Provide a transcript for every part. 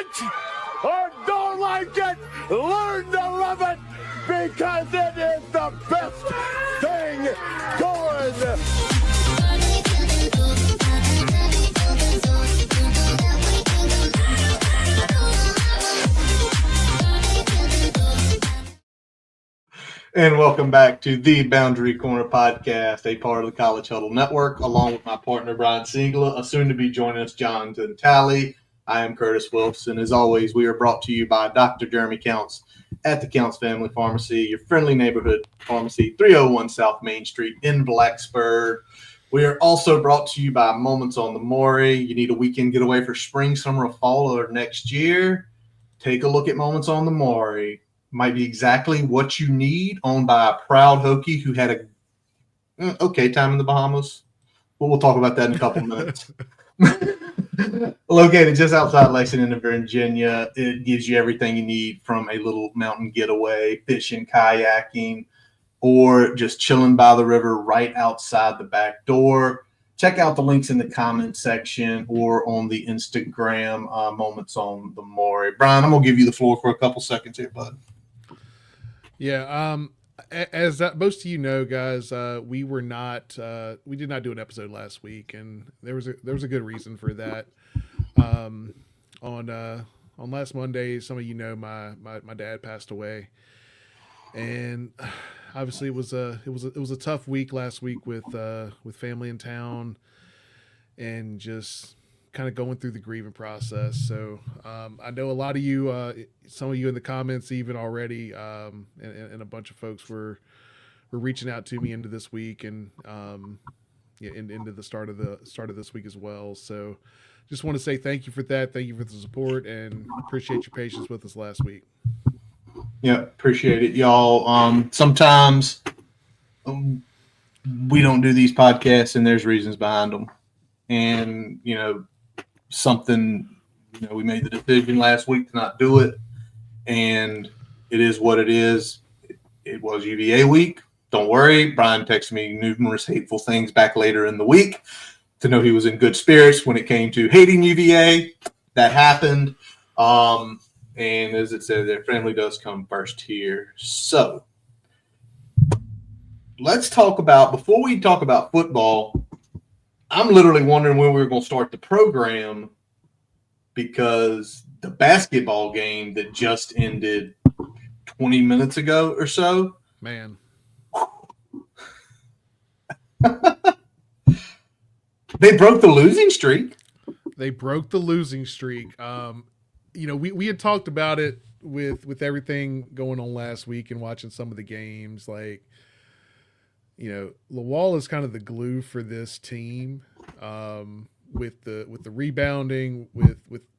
it or don't like it, learn to love it because it is the best thing going. And welcome back to the Boundary Corner Podcast, a part of the College Huddle Network, along with my partner, Brian Siegler, soon to be joining us, Jonathan Talley. I am Curtis Wilson. As always, we are brought to you by Dr. Jeremy Counts at the Counts Family Pharmacy, your friendly neighborhood pharmacy, 301 South Main Street in Blacksburg. We are also brought to you by Moments on the Maury. You need a weekend getaway for spring, summer, or fall, or next year? Take a look at Moments on the Maury. Might be exactly what you need, owned by a proud Hokie who had a okay time in the Bahamas. But we'll talk about that in a couple minutes. Located just outside Lexington, Virginia, it gives you everything you need from a little mountain getaway, fishing, kayaking, or just chilling by the river right outside the back door. Check out the links in the comment section or on the Instagram, Moments on the Maury. Brian, I'm going to give you the floor for a couple seconds here, bud. Yeah, as most of you know, guys, we did not do an episode last week, and there was a good reason for that. On last Monday, some of you know my dad passed away, and obviously it was a tough week last week with family in town, and just kind of going through the grieving process. So I know a lot of you, some of you in the comments even already, and a bunch of folks were reaching out to me into this week and into the start of this week as well. So just want to say thank you for that. Thank you for the support and appreciate your patience with us last week. Yeah, appreciate it, y'all. Sometimes we don't do these podcasts and there's reasons behind them. And, we made the decision last week to not do it, and it is what it is. It was UVA week. Don't worry. Brian texted me numerous hateful things back later in the week to know he was in good spirits when it came to hating UVA. That happened. And as it said, their family does come first here. So let's talk about, before we talk about football, I'm literally wondering when we were going to start the program, because the basketball game that just ended 20 minutes ago or so, man, they broke the losing streak. We had talked about it with everything going on last week and watching some of the games. Like, Lawal is kind of the glue for this team. With the rebounding, with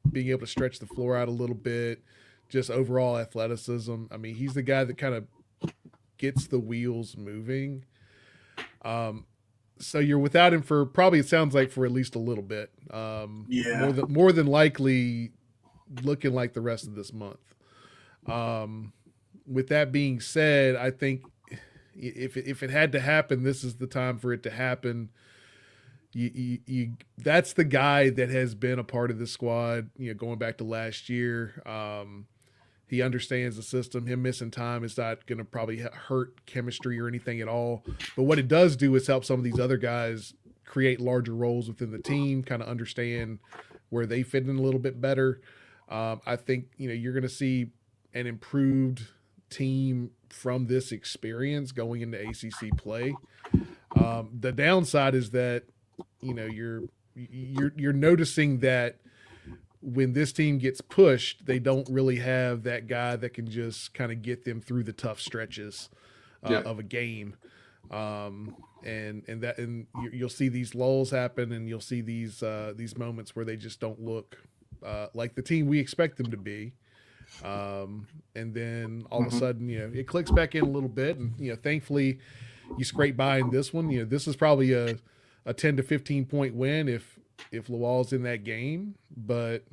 being able to stretch the floor out a little bit, just overall athleticism. I mean, he's the guy that kind of gets the wheels moving. So you're without him for probably, it sounds like, for at least a little bit. More than likely looking like the rest of this month. With that being said, I think if it had to happen, this is the time for it to happen. That's the guy that has been a part of the squad, going back to last year. He understands the system. Him missing time is not going to probably hurt chemistry or anything at all. But what it does do is help some of these other guys create larger roles within the team, kind of understand where they fit in a little bit better. I think, you're going to see an improved team from this experience going into ACC play. The downside is that, you're noticing that when this team gets pushed, they don't really have that guy that can just kind of get them through the tough stretches of a game. And you'll see these lulls happen, and you'll see these moments where they just don't look like the team we expect them to be. And then all of a sudden, it clicks back in a little bit, and thankfully you scrape by in this one. This is probably a 10 to 15 point win if Lawal's in that game, but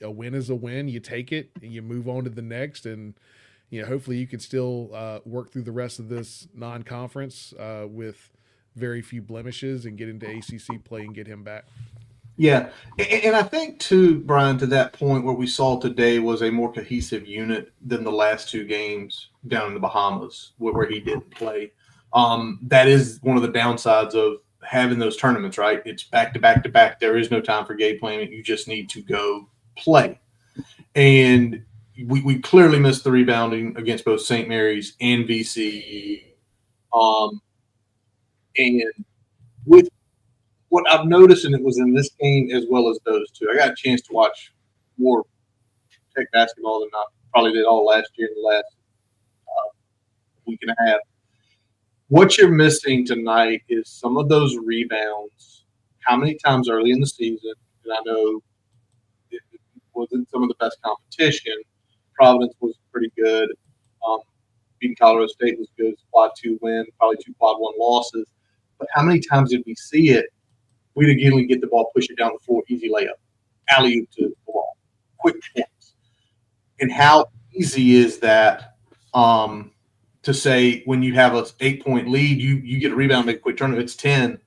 a win is a win. You take it and you move on to the next, and hopefully you can still work through the rest of this non-conference with very few blemishes and get into ACC play and get him back. Yeah. And I think, too, Brian, to that point, what we saw today was a more cohesive unit than the last two games down in the Bahamas where he didn't play. That is one of the downsides of having those tournaments, right? It's back to back to back. There is no time for game planning. You just need to go play. And we clearly missed the rebounding against both St. Mary's and VCU. And with what I've noticed, and it was in this game as well as those two, I got a chance to watch more Tech basketball than I probably did all last year and the last week and a half. What you're missing tonight is some of those rebounds. How many times early in the season, and I know it wasn't some of the best competition. Providence was pretty good. Beating Colorado State was good. Quad 2 win, probably 2 quad 1 losses. But how many times did we see it? We'd again get the ball, push it down the floor, easy layup, alley-oop to the ball, quick points. And how easy is that to say when you have an 8-point lead, you get a rebound, make a quick turn, it's 10.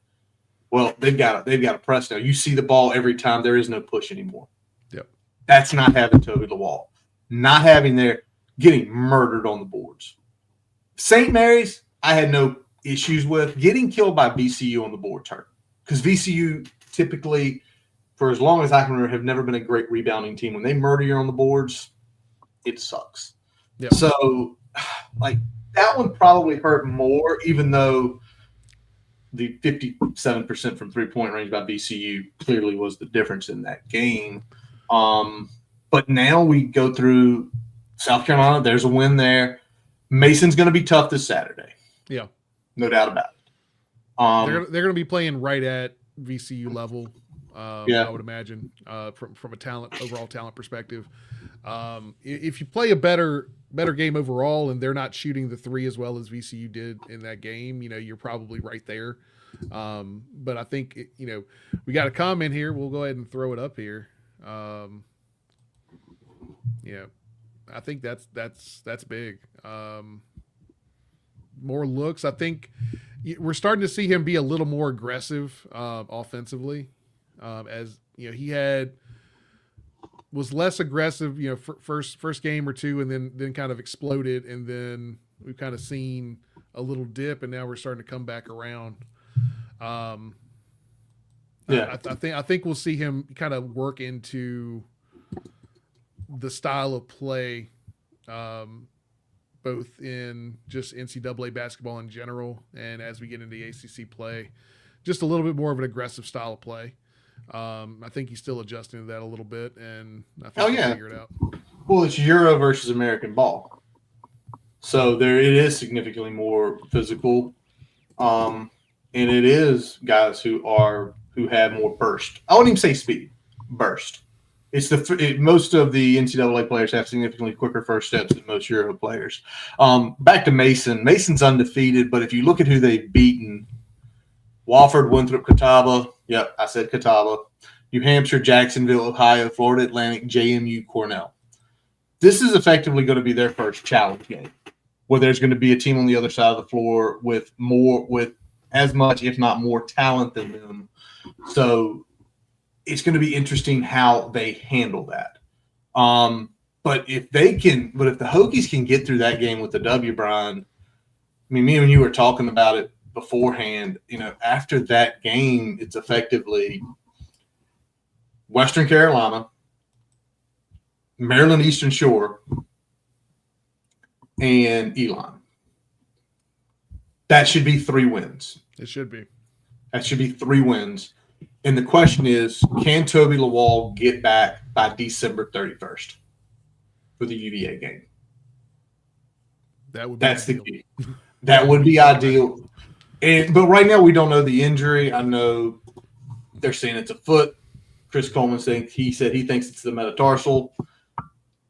Well, they've got to press now. You see the ball every time. There is no push anymore. Yep. That's not having Toby Lawal. Not having getting murdered on the boards. St. Mary's, I had no issues with. Getting killed by VCU on the boards hurt. Because VCU typically, for as long as I can remember, have never been a great rebounding team. When they murder you on the boards, it sucks. Yep. So, that one probably hurt more, even though the 57% from three-point range by VCU clearly was the difference in that game. But now we go through South Carolina. There's a win there. Mason's going to be tough this Saturday. Yeah. No doubt about it. They're going to be playing right at VCU level, I would imagine, from a overall talent perspective. If you play a better game overall and they're not shooting the three as well as VCU did in that game, you're probably right there. But I think, we got a comment here. We'll go ahead and throw it up here. I think that's big. More looks. I think we're starting to see him be a little more aggressive offensively. As he was less aggressive, first game or two, and then kind of exploded, and then we've kind of seen a little dip, and now we're starting to come back around. I think we'll see him kind of work into the style of play, both in just NCAA basketball in general, and as we get into the ACC play, just a little bit more of an aggressive style of play. I think he's still adjusting to that a little bit, and I think he'll figure it out. Well, it's Euro versus American ball, so it is significantly more physical, and it is guys who have more burst. I wouldn't even say speed, burst. It's most of the NCAA players have significantly quicker first steps than most Euro players. Back to Mason. Mason's undefeated, but if you look at who they've beaten, Wofford, Winthrop, Catawba. Yep, I said Catawba. New Hampshire, Jacksonville, Ohio, Florida Atlantic, JMU, Cornell. This is effectively going to be their first challenge game, where there's going to be a team on the other side of the floor with as much, if not more, talent than them. So it's going to be interesting how they handle that. But if the Hokies can get through that game with the W, Brian, I mean, me and you were talking about it beforehand. After that game, it's effectively Western Carolina, Maryland Eastern Shore, and Elon. That should be 3 wins. It should be. That should be 3 wins. And the question is, can Toby Lawal get back by December 31st for the UVA game? That's the key. That would be ideal. But right now we don't know the injury. I know they're saying it's a foot. Chris Coleman said he thinks it's the metatarsal.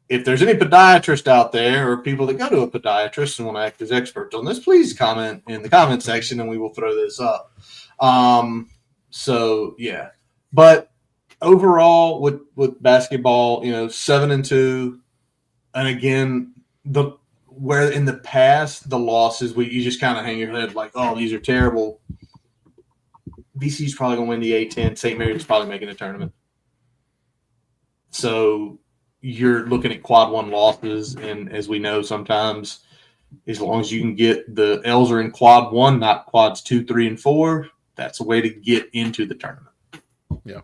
If there's any podiatrist out there or people that go to a podiatrist and want to act as experts on this, please comment in the comment section and we will throw this up. So yeah, but overall with basketball, 7-2, and again, where in the past the losses you just kind of hang your head like, oh, these are terrible. VCU's probably going to win the A-10. St. Mary's is probably making a tournament. So you're looking at quad 1 losses, and as we know, sometimes as long as you can get the L's are in quad 1, not quads 2, 3, and 4, that's a way to get into the tournament. Yeah.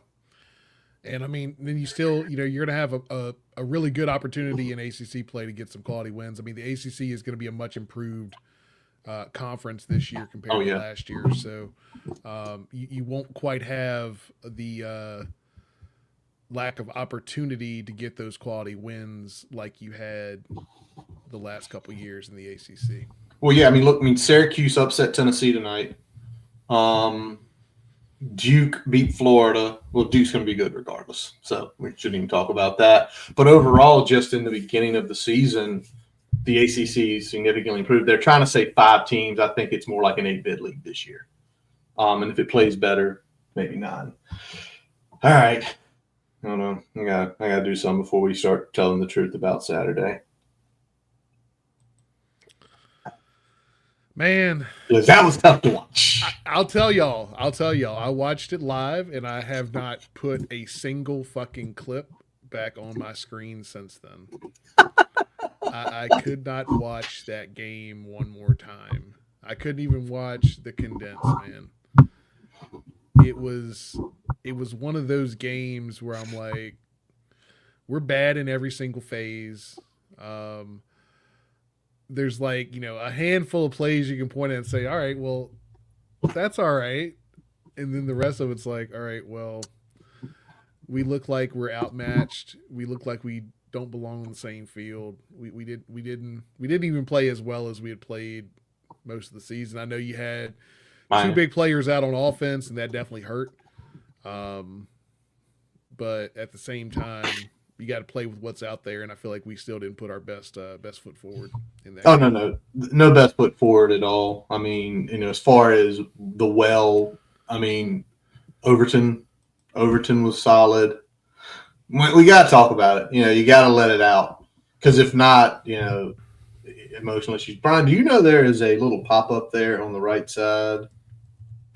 And I mean, then you still, you're going to have a really good opportunity in ACC play to get some quality wins. I mean, the ACC is going to be a much improved conference this year compared to last year. So you won't quite have the lack of opportunity to get those quality wins like you had the last couple of years in the ACC. Well, yeah, I mean, Syracuse upset Tennessee tonight. Duke beat Florida. Well, Duke's going to be good regardless, so we shouldn't even talk about that. But overall, just in the beginning of the season, the ACC significantly improved. They're trying to say 5 teams. I think it's more like an 8-bid league this year. And if it plays better, maybe 9. All right. I don't know. I gotta do something before we start telling the truth about Saturday. Man, that was tough to watch. I'll tell y'all. I watched it live, and I have not put a single fucking clip back on my screen since then. I could not watch that game one more time. I couldn't even watch the condensed, man. It was one of those games where I'm like, we're bad in every single phase. There's like, a handful of plays you can point at and say, all right, well, that's all right. And then the rest of it's like, all right, well, we look like we're outmatched. We look like we don't belong on the same field. We didn't even play as well as we had played most of the season. I know you had 2 big players out on offense, and that definitely hurt. But at the same time, you got to play with what's out there, and I feel like we still didn't put our best foot forward in that. Oh, no best foot forward at all. I mean, as far as Overton was solid. We got to talk about it. You got to let it out, because if not, emotional issues. Brian, do you know there is a little pop up there on the right side?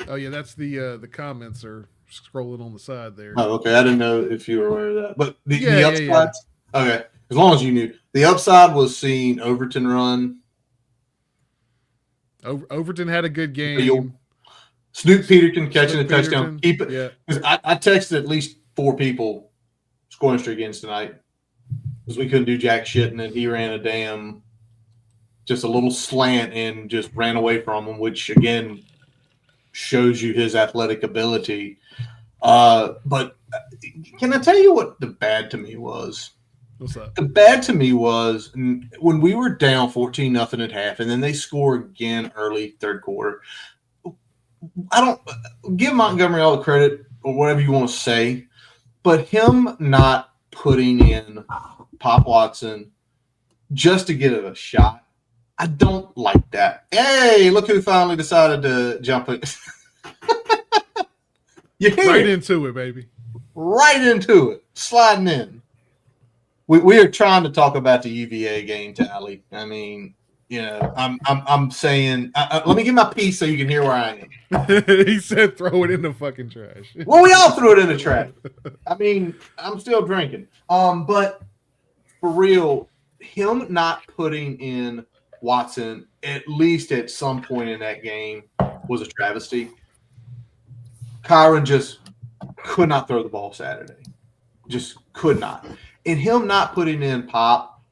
Oh yeah, that's the comments are scrolling on the side there. Oh, okay. I didn't know if you were aware of that. But the upside, yeah. Okay, as long as you knew. The upside was seeing Overton run. Overton had a good game. Snoop Peterson catching a touchdown. Keep it. Yeah. I texted at least 4 people scoring streak against tonight because we couldn't do jack shit, and then he ran just a little slant and just ran away from him, which again shows you his athletic ability. But can I tell you what the bad to me was? What's that? The bad to me was when we were down 14-0 at half, and then they score again early third quarter. I don't give Montgomery all the credit or whatever you want to say, but him not putting in Pop Watson just to get it a shot, I don't like that. Hey, look who finally decided to jump it. Right into it, baby. Right into it. Sliding in. We are trying to talk about the UVA game, Tally. I mean, I'm saying, let me get my piece so you can hear where I am. He said throw it in the fucking trash. Well, we all threw it in the trash. I mean, I'm still drinking. But for real, him not putting in Watson, at least at some point in that game, was a travesty. Kyron just could not throw the ball Saturday. Just could not. And him not putting in Pop,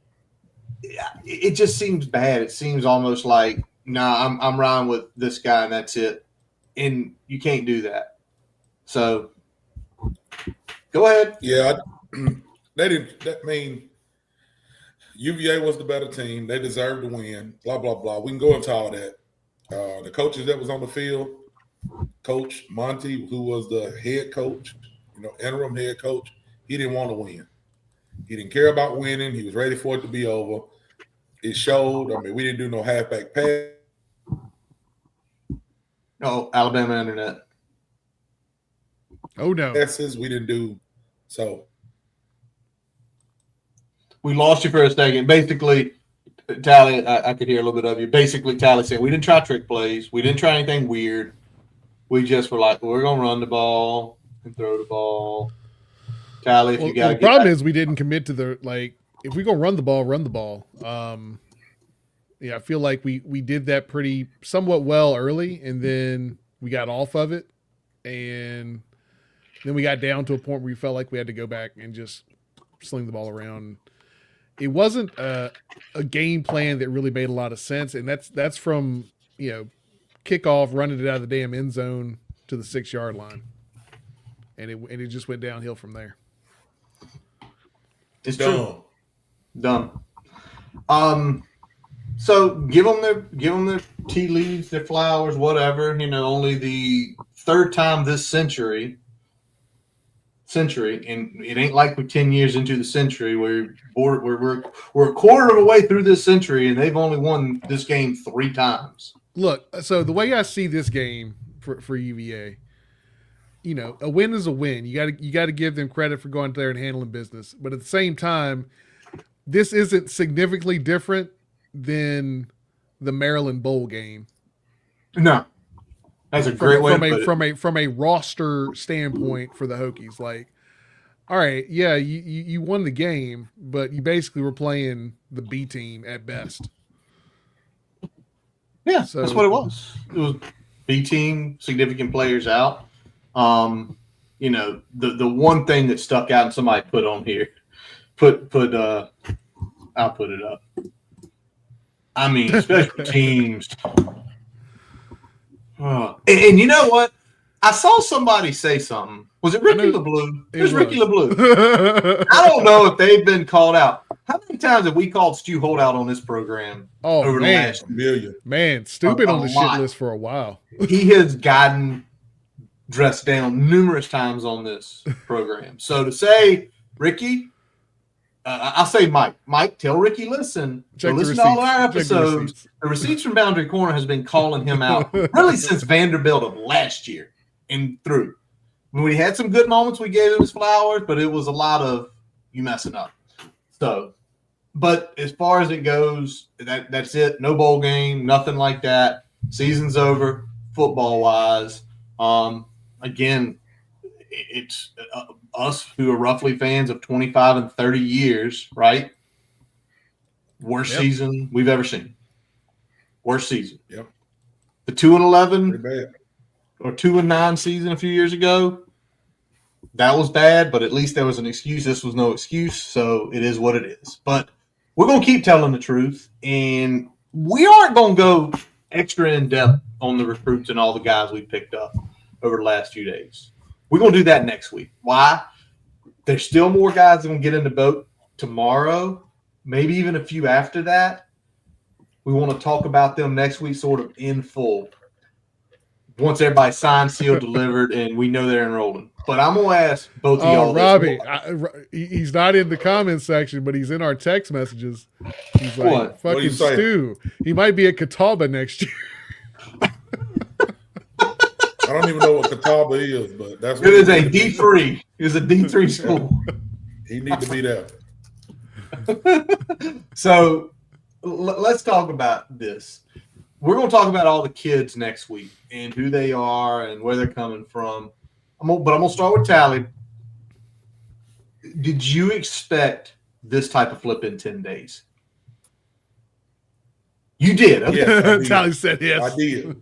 it just seems bad. It seems almost like, I'm riding with this guy and that's it. And you can't do that. So, go ahead. Yeah, they didn't. That mean UVA was the better team. They deserved to win. Blah blah blah. We can go into all that. The coaches that was on the field, Coach Monty, who was the head coach, interim head coach, he didn't want to win. He didn't care about winning. He was ready for it to be over. It showed. I mean, we didn't do no halfback pass. Oh, Alabama internet. Oh, no. Passes we didn't do. So. We lost you for a second. Basically, Tally, I could hear a little bit of you. Basically, Tally said we didn't try trick plays. We didn't try anything weird. we just were like, we're going to run the ball and throw the ball. Tally, if you got to the problem is we didn't commit to the, like, if we go run the ball, run the ball. Yeah, I feel like we did that somewhat well early, and then we got off of it, and then we got down to a point where we felt like we had to go back and just sling the ball around. It wasn't a game plan that really made a lot of sense, and that's from, kickoff, running it out of the damn end zone to the 6-yard line, and it just went downhill from there. It's true. Dumb. So give them their tea leaves, their flowers, whatever. Only the third time this century, and it ain't like we're 10 years into the century. We're a quarter of a way through this century, and they've only won this game 3 times. Look, so the way I see this game for UVA, a win is a win. You got to give them credit for going there and handling business, but at the same time, this isn't significantly different than the Maryland Bowl game. No, that's a great way to put it. From a roster standpoint for the Hokies. Like, all right, yeah, you won the game, but you basically were playing the B team at best. Yeah, so, that's what it was. It was B team, significant players out. The one thing that stuck out and somebody put on here, I'll put it up. I mean, special teams. And you know what? I saw somebody say something. Was it Ricky LeBlue? It was Ricky LeBlue. I don't know if they've been called out. How many times have we called Stu Holdout on this program over the last million? Man, Stu been on the shit list for a while. He has gotten dressed down numerous times on this program. So to say, Ricky, I'll say Mike. Mike, tell Ricky, listen to all our episodes. The Receipts from Boundary Corner has been calling him out really since Vanderbilt of last year and through. When we had some good moments, we gave him his flowers, but it was a lot of you messing up. So, but as far as it goes, that's it. No bowl game, nothing like that. Season's over, football-wise. Again, it's us who are roughly fans of 25 and 30 years, right? Worst season we've ever seen. Worst season. Yep. The 2-11 or 2-9 season a few years ago, that was bad, but at least there was an excuse. This was no excuse, so it is what it is. But we're going to keep telling the truth, and we aren't going to go extra in-depth on the recruits and all the guys we picked up over the last few days. We're going to do that next week. Why? There's still more guys that will get in the boat tomorrow, maybe even a few after that. We want to talk about them next week sort of in full. Once everybody's signed, sealed, delivered, and we know they're enrolling. But I'm going to ask both of y'all. Robbie, he's not in the comments section, but he's in our text messages. He's like, what? Fucking Stu. He might be at Catawba next year. I don't even know what Catawba is, but that's what it is. A D3. It's a D3 school. He needs to be there. So let's talk about this. We're going to talk about all the kids next week and who they are and where they're coming from. But I'm going to start with Tally. Did you expect this type of flip in 10 days? You did. Okay. Yes, Tally said yes. I did.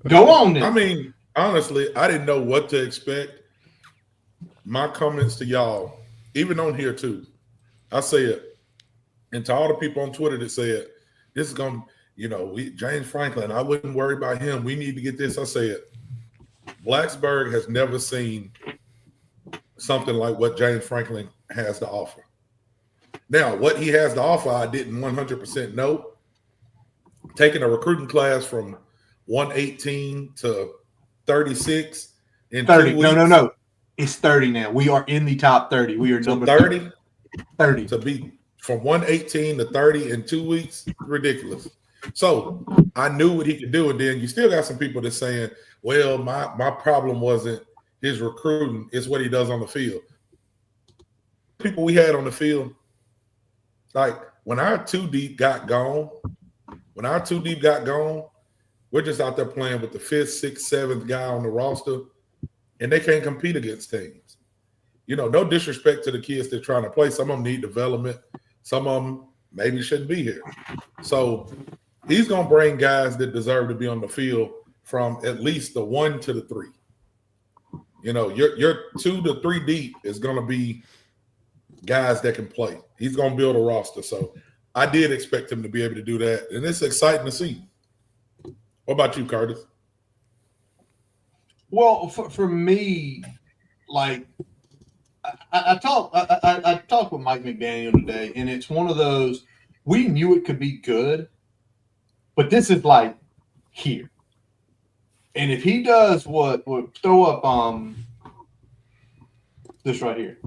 Go on then. I mean, honestly, I didn't know what to expect. My comments to y'all, even on here too, I said, and to all the people on Twitter that said, this is going to, James Franklin, I wouldn't worry about him. We need to get this. I said, Blacksburg has never seen something like what James Franklin has to offer. Now, what he has to offer, I didn't 100% know. Taking a recruiting class from 118 to 36 in 30. 2 weeks. No. It's 30 now. We are in the top 30. We are number 30. 30. To be from 118 to 30 in 2 weeks, ridiculous. So I knew what he could do. And then you still got some people that's saying, well, my problem wasn't his recruiting, it's what he does on the field. People we had on the field, like when our 2 deep got gone, We're just out there playing with the 5th, 6th, 7th guy on the roster, and they can't compete against teams. No disrespect to the kids that are trying to play. Some of them need development. Some of them maybe shouldn't be here. So he's going to bring guys that deserve to be on the field from at least the 1 to the 3. Your 2 to 3 deep is going to be guys that can play. He's going to build a roster. So I did expect him to be able to do that, and it's exciting to see. What about you, Curtis? Well, for me, like I talked with Mike McDaniel today, and it's one of those, we knew it could be good, but this is like here. And if he does what throw up this right here.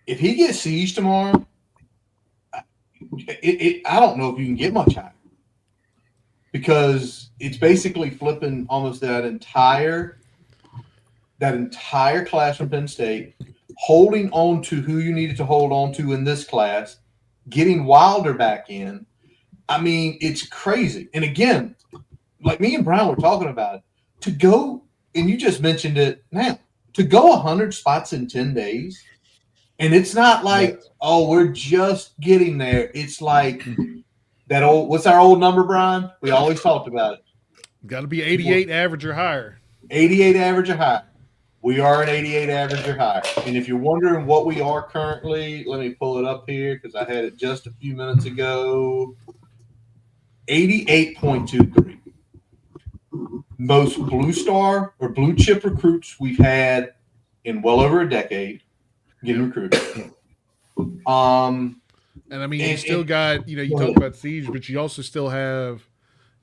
If he gets sieged tomorrow, I don't know if you can get much higher. Because it's basically flipping almost that entire class from Penn State, holding on to who you needed to hold on to in this class, getting Wilder back in. I mean, it's crazy. And again, like me and Brian were talking about it, to go, and you just mentioned it now, to go 100 spots in 10 days, and it's not like, oh, we're just getting there. It's like that old, what's our old number, Brian? We always talked about it. Got to be 88 average or higher. 88 average or higher. We are an 88 average or higher. And if you're wondering what we are currently, let me pull it up here because I had it just a few minutes ago. 88.23. Most blue star or blue chip recruits we've had in well over a decade getting recruited. And I mean, you still got, you talk about Siege, but you also still have,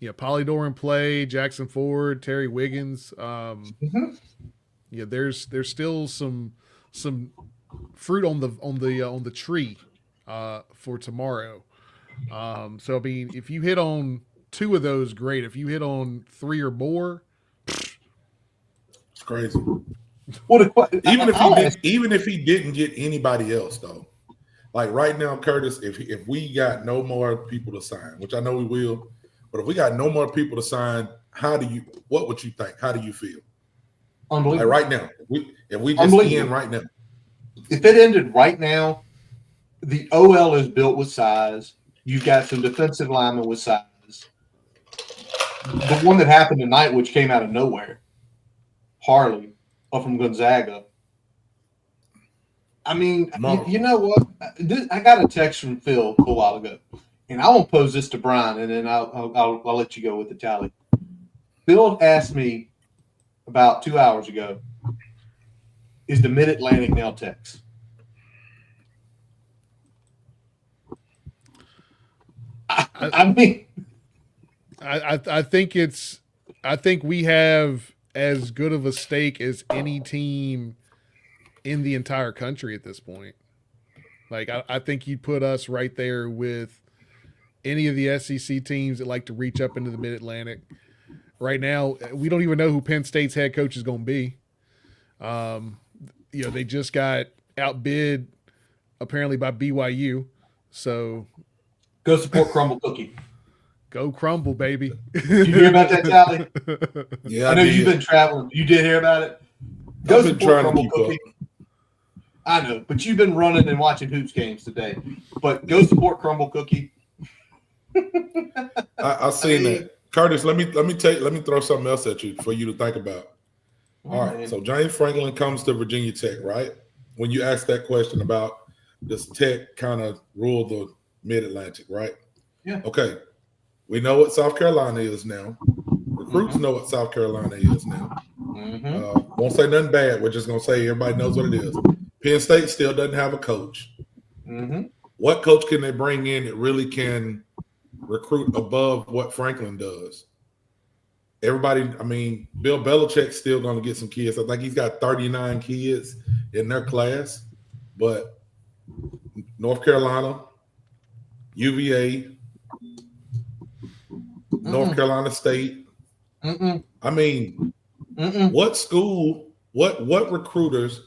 Polydor in play, Jackson Ford, Terry Wiggins. Yeah, there's still some fruit on the tree for tomorrow. So I mean, if you hit on 2 of those, great. If you hit on 3 or more, it's crazy. Even if he didn't get anybody else though. Like right now, Curtis, if we got no more people to sign, which I know we will, but if we got no more people to sign, what would you think? How do you feel? Unbelievable. Like right now, if we just end right now. If it ended right now, the OL is built with size. You've got some defensive linemen with size. The one that happened tonight, which came out of nowhere, Harley, up from Gonzaga. I mean, you know what? I got a text from Phil a while ago, and I won't pose this to Brian, and then I'll let you go with the tally. Phil asked me about 2 hours ago, is the Mid-Atlantic now Tex? I mean, I think we have as good of a stake as any team in the entire country at this point. Like, I think you'd put us right there with any of the SEC teams that like to reach up into the Mid-Atlantic. Right now, we don't even know who Penn State's head coach is going to be. They just got outbid apparently by BYU. So go support Crumble Cookie. Go Crumble, baby. Did you hear about that, Tally? Yeah, I know you've been traveling. You did hear about it? Go support Crumble Cookie. I know, but you've been running and watching hoops games today. But go support Crumble Cookie. I've seen that. Curtis, let me throw something else at you for you to think about. All right, so James Franklin comes to Virginia Tech, right? When you ask that question about does Tech kind of rule the Mid-Atlantic, right? Yeah. Okay. We know what South Carolina is now. Recruits know what South Carolina is now. Won't say nothing bad. We're just going to say everybody knows what it is. Penn State still doesn't have a coach. What coach can they bring in that really can recruit above what Franklin does? Everybody, I mean, Bill Belichick's still going to get some kids. I think he's got 39 kids in their class. But North Carolina, UVA, North Carolina State. I mean, what school, what recruiters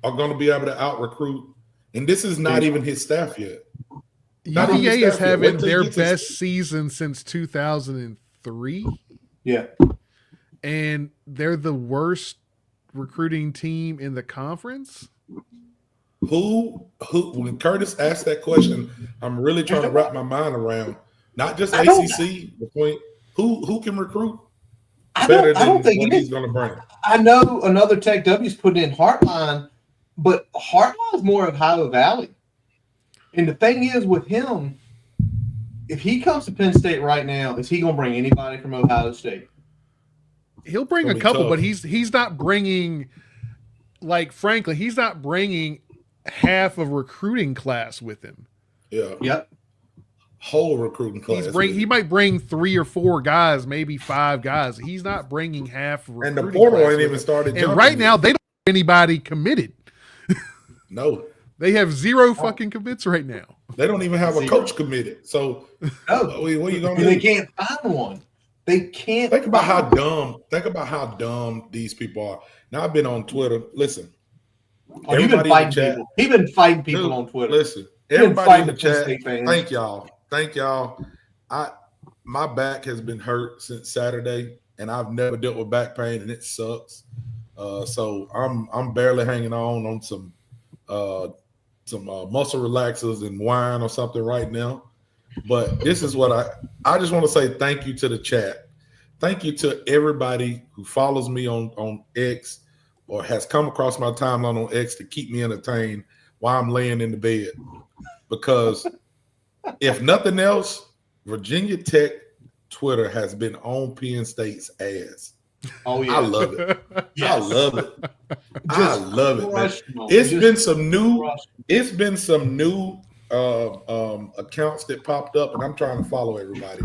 are going to be able to out-recruit? And this is not even his staff yet. UVA is having their best season since 2003. 3. Yeah. And they're the worst recruiting team in the conference. Who? When Curtis asked that question, I'm really trying to wrap my mind around not just I don't- ACC, the point who can recruit I better don't than think what it he's is. going to bring. I know another Tech W's putting in Heartline, but Heartline's more of Ohio Valley. And the thing is with him, if he comes to Penn State right now, is he going to bring anybody from Ohio State? He'll bring a Gonna be couple, tough. but he's not bringing, like, frankly, he's not bringing half of recruiting class with him. Yeah. Yep. Whole recruiting class. He might bring 3 or 4 guys, maybe 5 guys. He's not bringing half of And recruiting the portal class ain't with even him. started And jumping right yet. now, they don't have anybody committed. No. They have 0 fucking commits right now. They don't even have a coach committed. So No. what are you going And to they do? can't find one. They can't. Think about how find dumb these people are. Now I've been on Twitter. Listen, one. Oh, you've been everybody in the fighting chat. people. He's been fighting people Dude, on Twitter. Listen, You've been everybody in the fighting Penn chat. State fans. Thank y'all. My back has been hurt since Saturday, and I've never dealt with back pain, and it sucks. So I'm barely hanging on some muscle relaxers and wine or something right now. But this is what I just want to say thank you to the chat. Thank you to everybody who follows me on X or has come across my timeline on X to keep me entertained while I'm laying in the bed. Because if nothing else, Virginia Tech Twitter has been on Penn State's ass. Oh, yeah. I love it. Yes. I love it. I love it, man. It's Been some new accounts that popped up, and I'm trying to follow everybody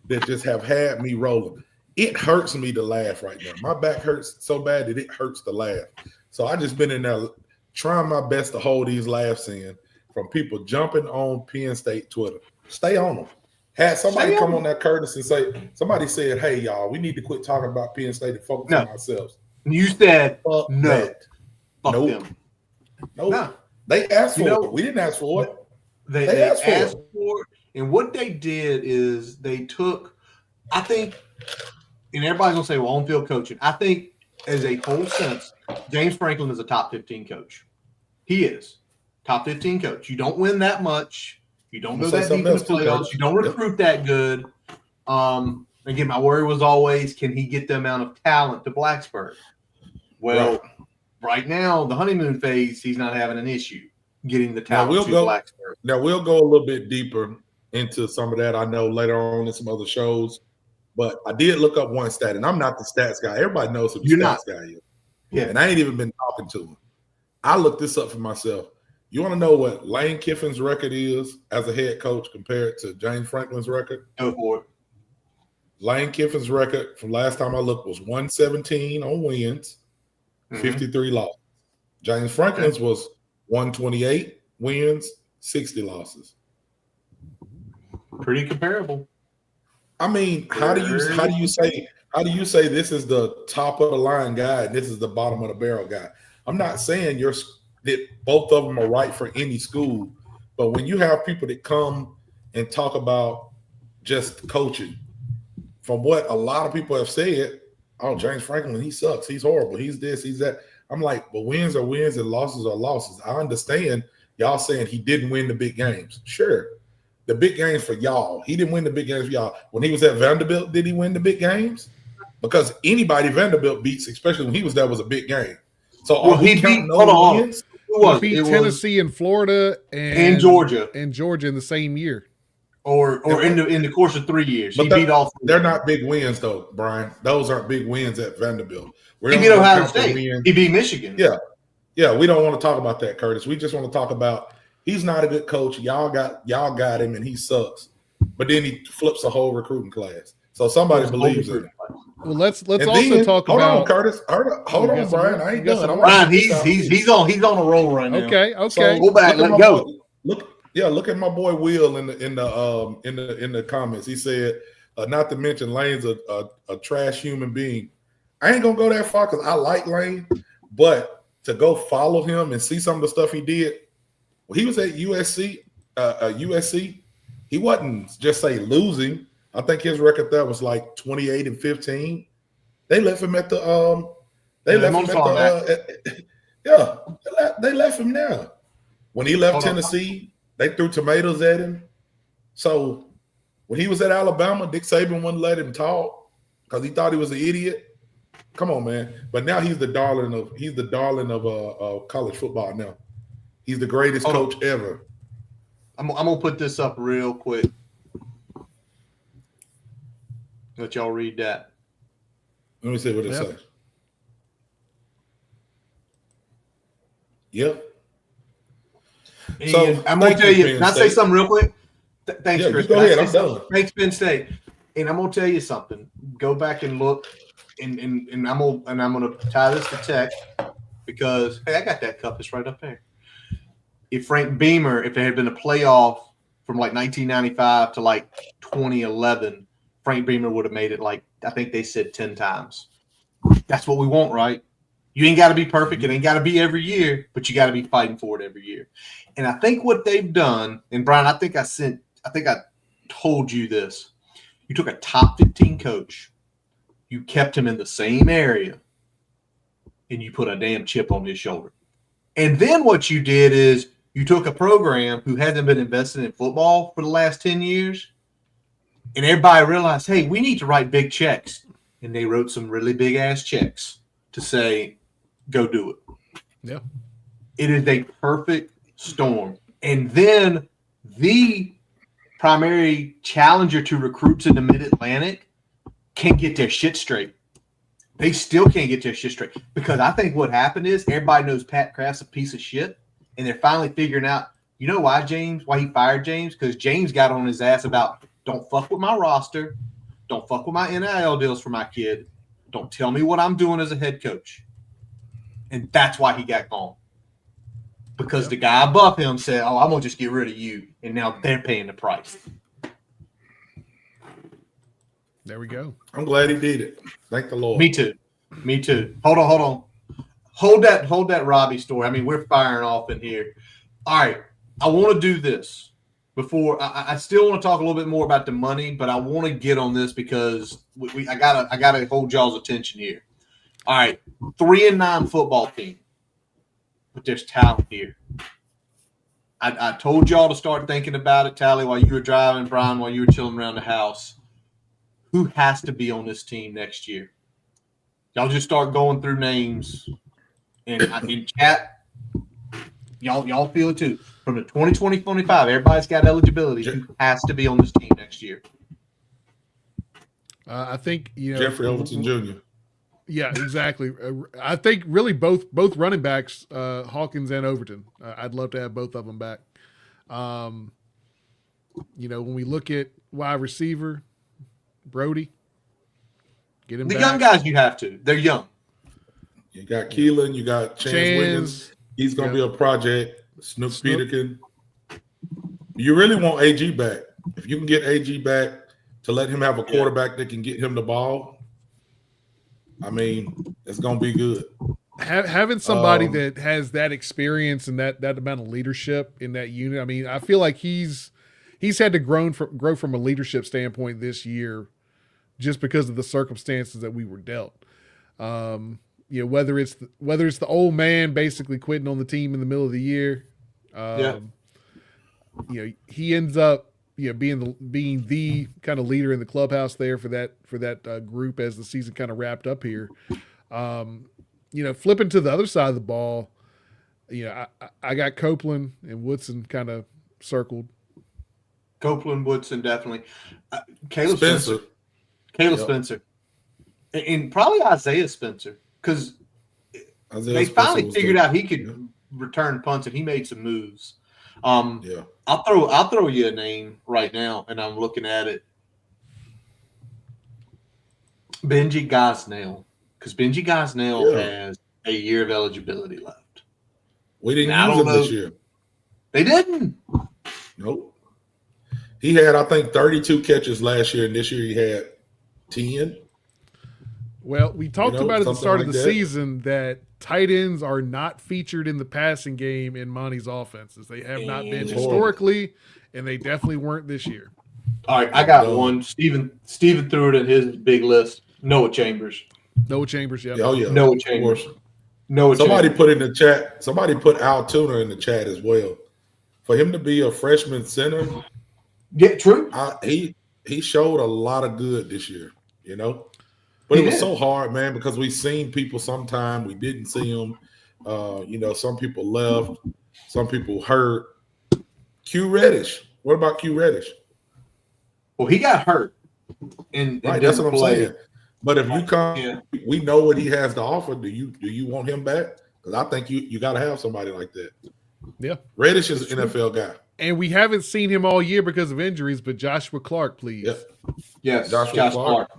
that just have had me rolling. It hurts me to laugh right now. My back hurts so bad that it hurts to laugh. So I just been in there trying my best to hold these laughs in from people jumping on Penn State Twitter. Stay on them. Had somebody come on that Curtis and say, somebody said, hey, y'all, we need to quit talking about Penn State and focus on ourselves. You said Fuck no. that. Fuck Nope. them. Nope. No. They asked for You know, it. We didn't ask for it. They asked for it. And what they did is they took, I think, and everybody's going to say, well, on-field coaching. I think as a whole sense, James Franklin is a top 15 coach. He is. Top 15 coach. You don't win that much. You don't go that deep in the playoffs. You don't recruit that good. Again, my worry was always, can he get the amount of talent to Blacksburg? Well, right now, the honeymoon phase, he's not having an issue getting the talent to Blacksburg. Now, we'll go a little bit deeper into some of that, I know, later on in some other shows. But I did look up one stat, and I'm not the stats guy. Everybody knows who the stats guy is. Yeah. And I ain't even been talking to him. I looked this up for myself. You want to know what Lane Kiffin's record is as a head coach compared to James Franklin's record? Go for it. Lane Kiffin's record from last time I looked was 117 on wins, 53 losses. James Franklin's was 128 wins, 60 losses. Pretty comparable. I mean, how do you say this is the top of the line guy and this is the bottom of the barrel guy? I'm not saying that both of them are right for any school, but when you have people that come and talk about just coaching, from what a lot of people have said, oh, James Franklin, he sucks, he's horrible, he's this, he's that. I'm like, but wins are wins and losses are losses. I understand y'all saying he didn't win the big games. Sure. The big games for y'all. He didn't win the big games for y'all. When he was at Vanderbilt, did he win the big games? Because anybody Vanderbilt beats, especially when he was there, was a big game. So he beat, hold on. He beat Tennessee and Florida and Georgia in the same year. Or in the course of 3 years. But He beat all three. They're not big wins, though, Brian. Those aren't big wins at Vanderbilt. He beat Ohio State. He beat Michigan. Yeah. We don't want to talk about that, Curtis. We just want to talk about he's not a good coach. Y'all got him, and he sucks. But then he flips a whole recruiting class. So somebody believes in it. Well, let's also talk about. Hold on, Curtis. Hold on, Brian. I ain't done. Brian, he's on a roll right now. Okay. So go back. Let go. Look at my boy Will in the comments. He said, not to mention Lane's a trash human being. I ain't gonna go that far because I like Lane, but to go follow him and see some of the stuff he did when he was at USC, he wasn't just say losing. I think his record there was like 28-15. They left him at the they left him there. When he left Tennessee, they threw tomatoes at him. So when he was at Alabama, Dick Saban wouldn't let him talk because he thought he was an idiot. Come on, man. But now he's the darling of college football now. He's the greatest coach ever. I'm gonna put this up real quick. Let y'all read that. Let me see what it says. Yep. So I'm gonna tell you. Can I say something real quick? Thanks, Chris. Go ahead. I'm done. Thanks, Penn State. And I'm gonna tell you something. Go back and look, and I'm gonna tie this to tech because hey, I got that cup. It's right up there. If Frank Beamer, if there had been a playoff from like 1995 to like 2011, Frank Beamer would have made it like I think they said 10 times. That's what we want, right? You ain't got to be perfect. It ain't got to be every year, but you got to be fighting for it every year. And I think what they've done, and Brian, I think I told you this. You took a top 15 coach, you kept him in the same area, and you put a damn chip on his shoulder. And then what you did is you took a program who hasn't been invested in football for the last 10 years, and everybody realized, hey, we need to write big checks. And they wrote some really big-ass checks to say, go do it. Yeah. It is a perfect storm. And then the primary challenger to recruits in the Mid-Atlantic can't get their shit straight. They still can't get their shit straight. Because I think what happened is everybody knows Pat Kraft's a piece of shit. And they're finally figuring out, you know why he fired James? Because James got on his ass about don't fuck with my roster. Don't fuck with my NIL deals for my kid. Don't tell me what I'm doing as a head coach. And that's why he got gone. Because the guy above him said, oh, I'm going to just get rid of you. And now they're paying the price. There we go. I'm glad he did it. Thank the Lord. Me too. Hold on. Hold that Robbie story. I mean, we're firing off in here. All right. I want to do this. Before I still want to talk a little bit more about the money, but I want to get on this because I gotta hold y'all's attention here. All right, 3-9 football team, but there's talent here. I told y'all to start thinking about it, Tally, while you were driving, Brian, while you were chilling around the house. Who has to be on this team next year? Y'all just start going through names, and in chat, y'all feel it too. From the 2020-25, everybody's got eligibility. Who has to be on this team next year? I think Jeffrey Overton Jr. Yeah, exactly. I think really both running backs, Hawkins and Overton. I'd love to have both of them back. When we look at wide receiver, Brody, get him. The young guys, you have to. They're young. You got Keelan. You got Chance Wiggins. He's going to be a project. Snoop Peterkin. You really want AG back. If you can get AG back to let him have a quarterback that can get him the ball, I mean, it's going to be good. Having somebody that has that experience and that amount of leadership in that unit, I mean, I feel like he's had to grow from a leadership standpoint this year just because of the circumstances that we were dealt. Whether it's the old man basically quitting on the team in the middle of the year, he ends up being the kind of leader in the clubhouse there for that group as the season kind of wrapped up here. Flipping to the other side of the ball, I got Copeland and Woodson kind of circled. Copeland, Woodson, definitely. Caleb Spencer, and probably Isaiah Spencer. Because they finally figured out he could return punts, and he made some moves. I'll throw you a name right now, and I'm looking at it. Benji Gosnell, because Benji Gosnell has a year of eligibility left. We didn't use him this year. They didn't. Nope. He had, I think, 32 catches last year, and this year he had 10. Well, we talked about at the start of the season that tight ends are not featured in the passing game in Monty's offenses. They have not been historically, and they definitely weren't this year. All right, I got one. Steven threw it in his big list. Noah Chambers. Noah Chambers, yeah. Oh, yeah. Noah Of Chambers. course. Noah Somebody Chambers. put in the chat, somebody put Al Tuner in the chat as well. For him to be a freshman center, Yeah, true. he showed a lot of good this year, you know. But He it was did. so hard, man, because we seen people sometime we didn't see them. You know, some people left, some people hurt. Q Reddish. What about Q Reddish? Well, he got hurt. And Right, that's didn't what I'm play. saying. But if you come, Yeah. we know what he has to offer. Do you want him back? Because I think you got to have somebody like that. Yeah. Reddish is an NFL guy. And we haven't seen him all year because of injuries, but Joshua Clark, please. Yep. Yes, Joshua Josh Clark.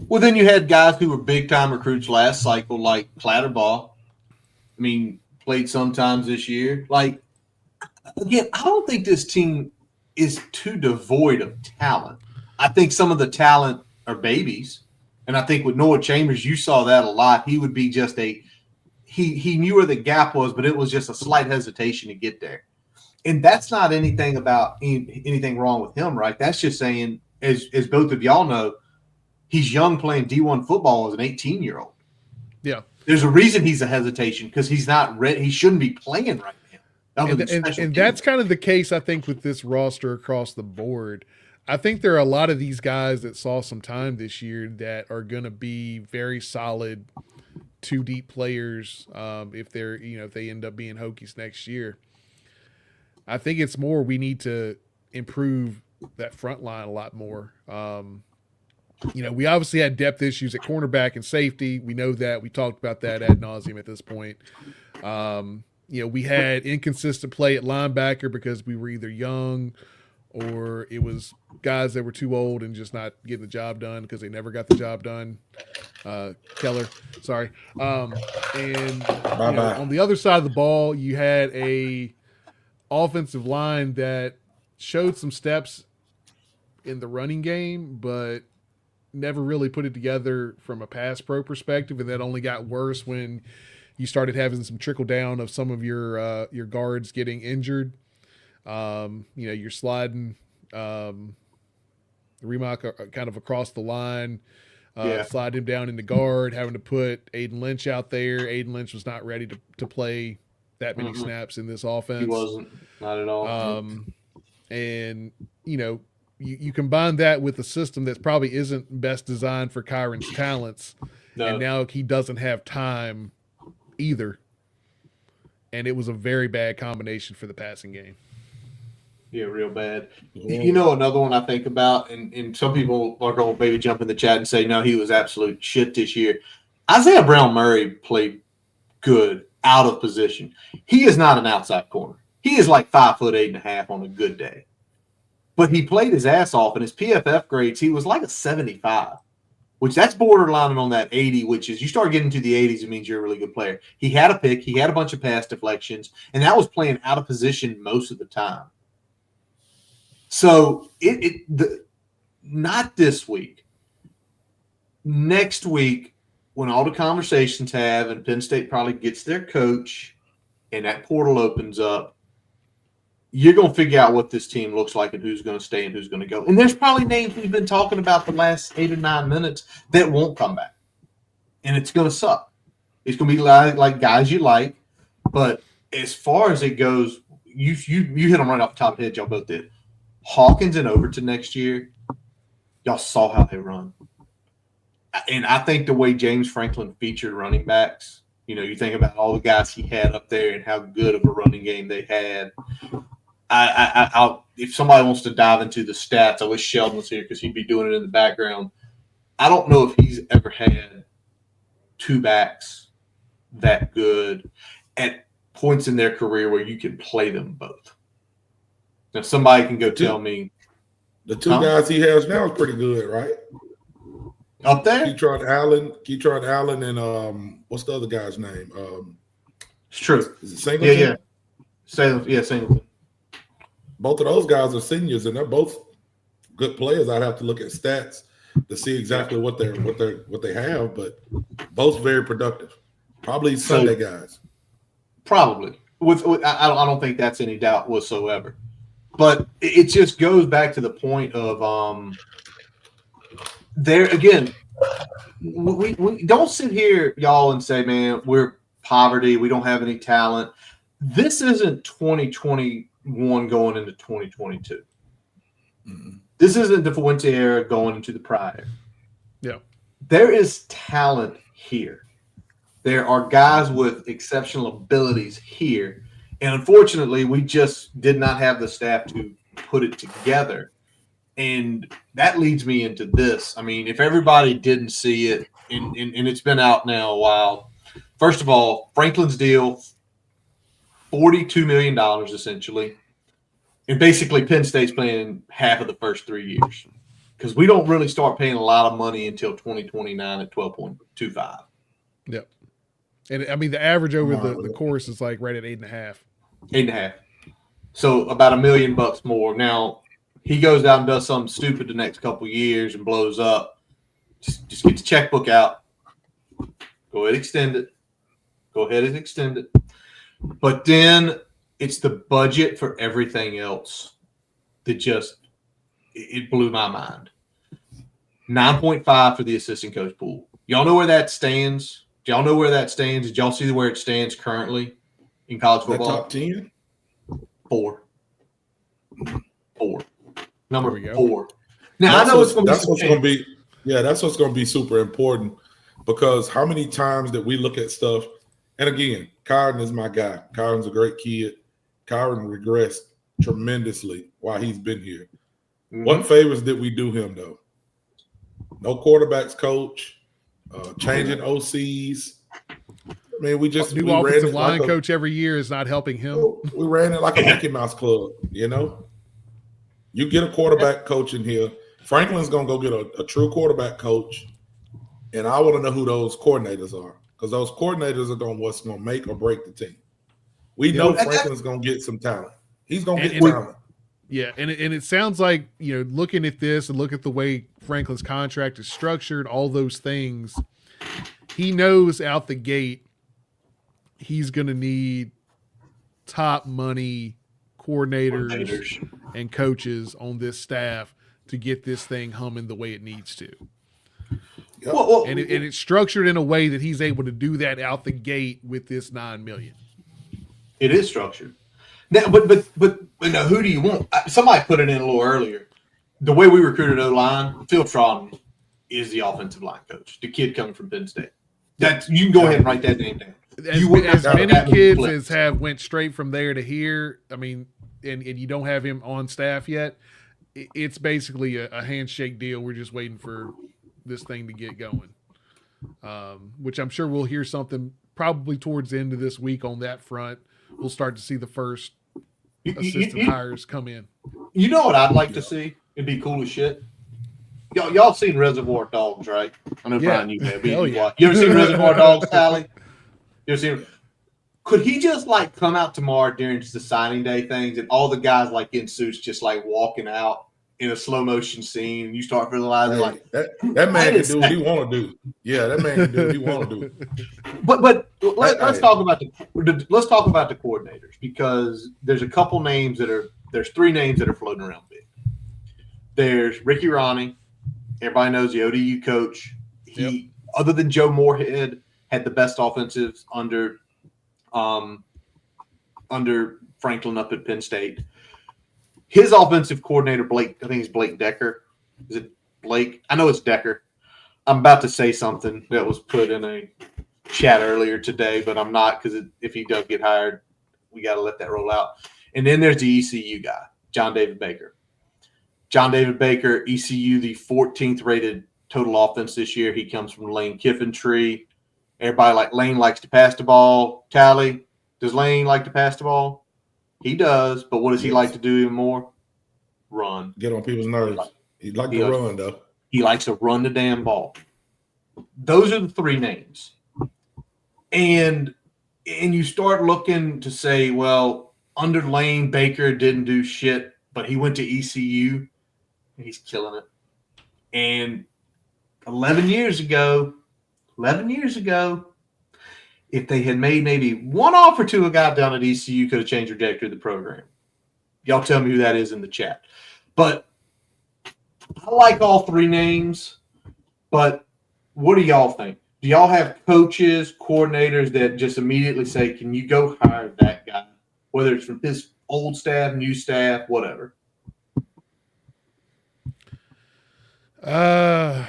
Well, then you had guys who were big-time recruits last cycle, like Clatterbaugh. I mean, played sometimes this year. Like, again, I don't think this team is too devoid of talent. I think some of the talent are babies. And I think with Noah Chambers, you saw that a lot. He would be just he knew where the gap was, but it was just a slight hesitation to get there. And that's not anything about anything wrong with him, right? That's just saying, as both of y'all know, he's young playing D1 football as an 18-year-old. Yeah. There's a reason he's a hesitation because he's not ready. He shouldn't be playing right now. And that's kind of the case, I think, with this roster across the board. I think there are a lot of these guys that saw some time this year that are going to be very solid two deep players if they're, if they end up being Hokies next year. I think it's more we need to improve that front line a lot more. We obviously had depth issues at cornerback and safety. We know that. We talked about that ad nauseum at this point. We had inconsistent play at linebacker because we were either young or it was guys that were too old and just not getting the job done because they never got the job done. Keller, sorry. On the other side of the ball, you had a offensive line that showed some steps in the running game, but never really put it together from a pass pro perspective, and that only got worse when you started having some trickle down of some of your guards getting injured. You're sliding Remock kind of across the line, slide him down into guard, having to put Aiden Lynch out there. Aiden Lynch was not ready to play that many snaps in this offense. He wasn't, not at all. And you combine that with a system that probably isn't best designed for Kyron's talents, and now he doesn't have time either. And it was a very bad combination for the passing game. Yeah, real bad. Another one I think about, and some people are going to maybe jump in the chat and say, no, he was absolute shit this year. Isaiah Brown-Murray played good out of position. He is not an outside corner. He is like 5'8.5" on a good day. But he played his ass off, and his PFF grades, he was like a 75, which that's borderline on that 80, which is you start getting to the 80s, it means you're a really good player. He had a pick. He had a bunch of pass deflections, and that was playing out of position most of the time. So not this week. Next week, when all the conversations have, and Penn State probably gets their coach, and that portal opens up, you're going to figure out what this team looks like and who's going to stay and who's going to go. And there's probably names we've been talking about the last 8 or 9 minutes that won't come back. And it's going to suck. It's going to be like guys you like. But as far as it goes, you hit them right off the top of the head. Y'all both did. Hawkins and Overton next year, y'all saw how they run. And I think the way James Franklin featured running backs, you think about all the guys he had up there and how good of a running game they had. I'll if somebody wants to dive into the stats, I wish Sheldon was here because he'd be doing it in the background. I don't know if he's ever had two backs that good at points in their career where you can play them both. Now, somebody can go tell me. The two guys he has now is pretty good, right? Up there? Keytron Allen, and what's the other guy's name? It's true. Is it Singleton? Yeah. Singleton. Both of those guys are seniors, and they're both good players. I'd have to look at stats to see exactly what they have, but both very productive. Probably Sunday guys. Probably. I don't think that's any doubt whatsoever. But it just goes back to the point of there again. We don't sit here, y'all, and say, "Man, we're poverty. We don't have any talent." This isn't 2021 going into 2022. Mm-hmm. This isn't the Fuente era going into the prior. Yeah, there is talent here. There are guys with exceptional abilities here. And unfortunately, we just did not have the staff to put it together. And that leads me into this. I mean, if everybody didn't see it, and it's been out now a while, first of all, Franklin's deal, $42 million essentially. And basically, Penn State's playing half of the first 3 years because we don't really start paying a lot of money until 2029 at 12.25. Yep. And I mean, the average over the course is like right at 8.5. 8.5. So about $1 million more. Now he goes out and does something stupid the next couple of years and blows up. Just get the checkbook out. Go ahead, extend it. Go ahead and extend it. But then it's the budget for everything else that just it blew my mind. 9.5 for the assistant coach pool. Y'all know where that stands? Do y'all know where that stands? Did y'all see where it stands currently in college football? Top 10? 4. Number There we go. 4. Now I know it's going to be. That's what's going to be super important because how many times that we look at stuff, and again, Kyron is my guy. Kyron's a great kid. Kyron regressed tremendously while he's been here. Mm-hmm. What favors did we do him though? No quarterbacks coach, changing OCs. I mean, we offensive line coach every year is not helping him. We ran it like a Mickey Mouse club, you know. You get a quarterback coach in here. Franklin's gonna go get a true quarterback coach, and I want to know who those coordinators are because those coordinators are what's gonna make or break the team. We know Franklin's gonna get some talent. He's gonna get talent. Yeah, and it sounds like, looking at this and look at the way Franklin's contract is structured, all those things, he knows out the gate he's going to need top money coordinators and coaches on this staff to get this thing humming the way it needs to. Yep. And it's structured in a way that he's able to do that out the gate with this $9 million. It is structured. Now, but now, who do you want? Somebody put it in a little earlier. The way we recruited O-line, Phil Trotton is the offensive line coach. The kid coming from Penn State. You can go ahead and write that name down. As many kids as have went straight from there to here, I mean, and you don't have him on staff yet, it's basically a handshake deal. We're just waiting for this thing to get going, which I'm sure we'll hear something probably towards the end of this week on that front. We'll start to see the first assistant hires come in. You know what I'd like to see? It'd be cool as shit. Y'all seen Reservoir Dogs, right? I know Brian, you have. You ever seen Reservoir Dogs, Sally? You ever seen? Could he just come out tomorrow during the signing day things and all the guys in suits just walking out in a slow motion scene and you start realizing that man can do what he want to do. Yeah, that man can do what he want to do. But let's talk about the coordinators because there's a couple names there's 3 names that are floating around big. There's Ricky Ronnie. Everybody knows the ODU coach. He, other than Joe Moorhead, had the best offensives under Franklin up at Penn State. His offensive coordinator, Blake, I think it's Blake Decker. Is it Blake? I know it's Decker. I'm about to say something that was put in a chat earlier today, but I'm not because if he does get hired, we got to let that roll out. And then there's the ECU guy, John David Baker. John David Baker, ECU, the 14th rated total offense this year. He comes from Lane Kiffin tree. Everybody Lane likes to pass the ball. Tally, does Lane like to pass the ball? He does, but what does he like to do even more? Run. Get on people's nerves. He likes to run, though. He likes to run the damn ball. Those are the 3 names. And you start looking to say, well, under Lane, Baker didn't do shit, but he went to ECU, and he's killing it. And 11 years ago, if they had made maybe one offer to a guy down at ECU, could have changed the trajectory of the program. Y'all tell me who that is in the chat. But I like all three names, but what do y'all think? Do y'all have coaches, coordinators that just immediately say, can you go hire that guy, whether it's from his old staff, new staff, whatever? I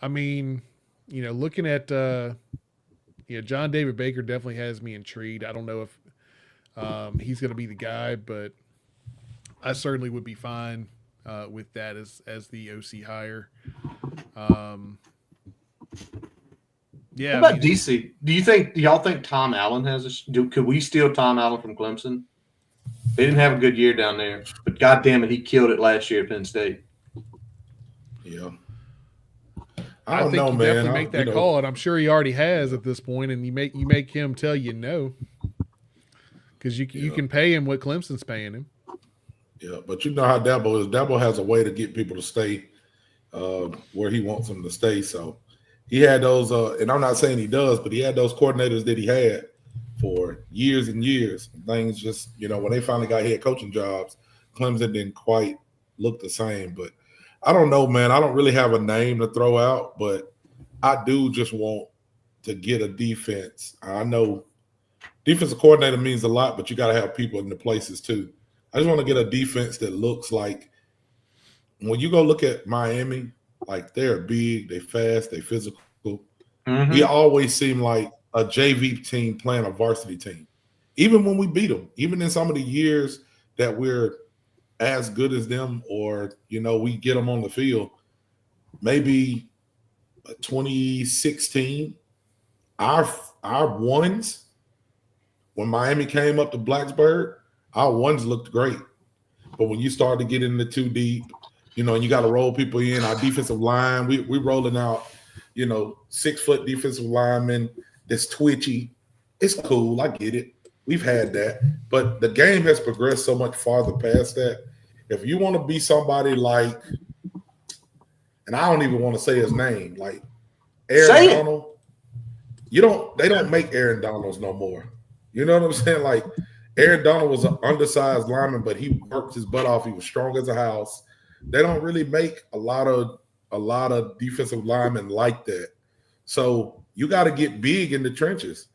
mean, looking at John David Baker definitely has me intrigued. I don't know if he's going to be the guy, but I certainly would be fine with that as the OC hire. Yeah. What about DC? Do y'all think Tom Allen could we steal Tom Allen from Clemson? They didn't have a good year down there, but God damn it, he killed it last year at Penn State. Yeah. I think you definitely make that call, and I'm sure he already has at this point, and you make him tell you no. Because you can pay him what Clemson's paying him. Yeah, but you know how Dabo is. Dabo has a way to get people to stay where he wants them to stay. So he had those, and I'm not saying he does, but he had those coordinators that he had for years and years. Things just, when they finally got head coaching jobs, Clemson didn't quite look the same. But I don't know, man. I don't really have a name to throw out, but I do just want to get a defense. I know defensive coordinator means a lot, but you got to have people in the places too. I just want to get a defense that looks like when you go look at Miami, like they're big, they fast, they physical. Mm-hmm. We always seem like a JV team playing a varsity team. Even when we beat them, even in some of the years that we're as good as them or, we get them on the field, maybe 2016, our ones, when Miami came up to Blacksburg, our ones looked great. But when you start to get into too deep, and you got to roll people in, our defensive line, we rolling out, 6-foot defensive linemen that's twitchy. It's cool. I get it. We've had that. But the game has progressed so much farther past that. If you want to be somebody like, and I don't even want to say his name, like Aaron Donald, they don't make Aaron Donalds no more. You know what I'm saying? Like Aaron Donald was an undersized lineman, but he worked his butt off. He was strong as a house. They don't really make a lot of defensive linemen like that. So you got to get big in the trenches.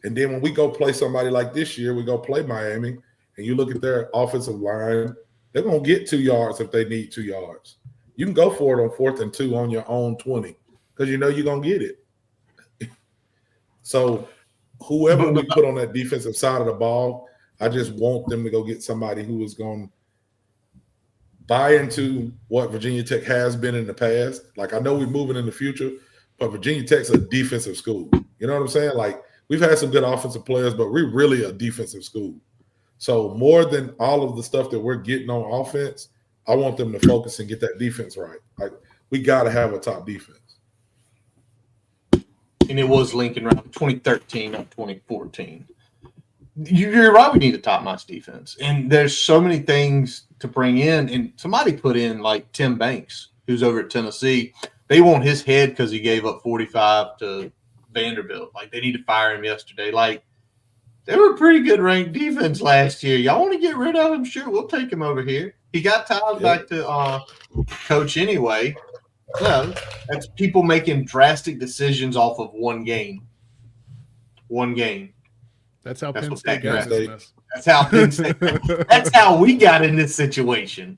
And then when we go play somebody like this year, we go play Miami, and you look at their offensive line, they're going to get 2 yards if they need 2 yards. You can go for it on 4th and 2 on your own 20 because you're going to get it. So whoever we put on that defensive side of the ball, I just want them to go get somebody who is going to buy into what Virginia Tech has been in the past. Like, I know we're moving in the future, but Virginia Tech's a defensive school. You know what I'm saying? Like, we've had some good offensive players, but we're really a defensive school. So more than all of the stuff that we're getting on offense, I want them to focus and get that defense right. Like, we got to have a top defense. And it was Lincoln around 2013, not 2014. You're right. We need a top-notch defense. And there's so many things to bring in. And somebody put in, like, Tim Banks, who's over at Tennessee. They want his head because he gave up 45 to Vanderbilt. Like, they need to fire him yesterday. Like, they were a pretty good ranked defense last year. Y'all want to get rid of him? Sure, we'll take him over here. He got ties back to coach anyway. No, that's people making drastic decisions off of one game. One game. That's how Penn State got in this. That's how Penn State. That's how we got in this situation.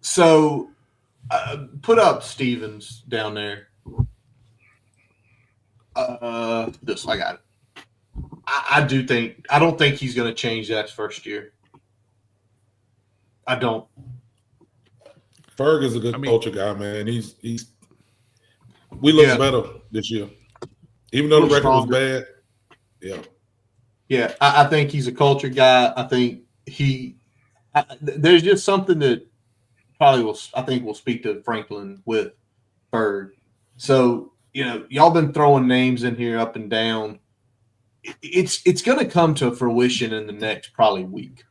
So put up Stevens down there. This I got it. I don't think he's going to change that first year. I don't. Ferg is a good culture guy, man. We look better this year, even though the record was bad. Yeah. Yeah, I think he's a culture guy. I think there's just something that probably will speak to Franklin with Ferg. So, y'all been throwing names in here up and down. It's going to come to fruition in the next probably week.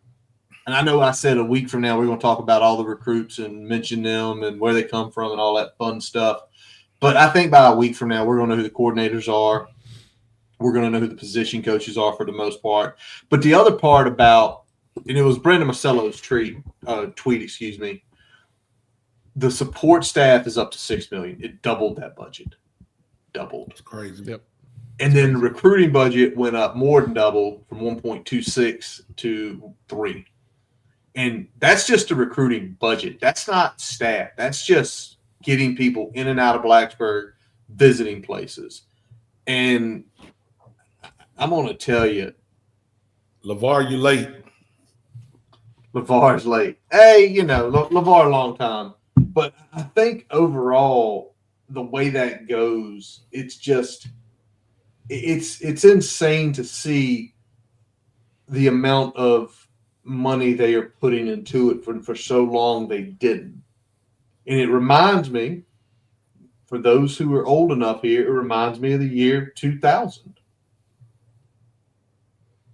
And I know I said a week from now we're going to talk about all the recruits and mention them and where they come from and all that fun stuff. But I think by a week from now we're going to know who the coordinators are. We're going to know who the position coaches are for the most part. But the other part about and it was Brandon Marcello's tweet, excuse me. The support staff is up to $6 million. It doubled that budget. Doubled. It's crazy. Yep. And then the recruiting budget went up more than double from 1.26 to 3. And that's just a recruiting budget. That's not staff. That's just getting people in and out of Blacksburg, visiting places. And I'm going to tell you, LeVar, you late. LeVar's late. Hey, LeVar, long time. But I think overall, the way that goes, it's insane to see the amount of money they are putting into it for so long they didn't. And it reminds me, for those who are old enough here, it reminds me of the year 2000.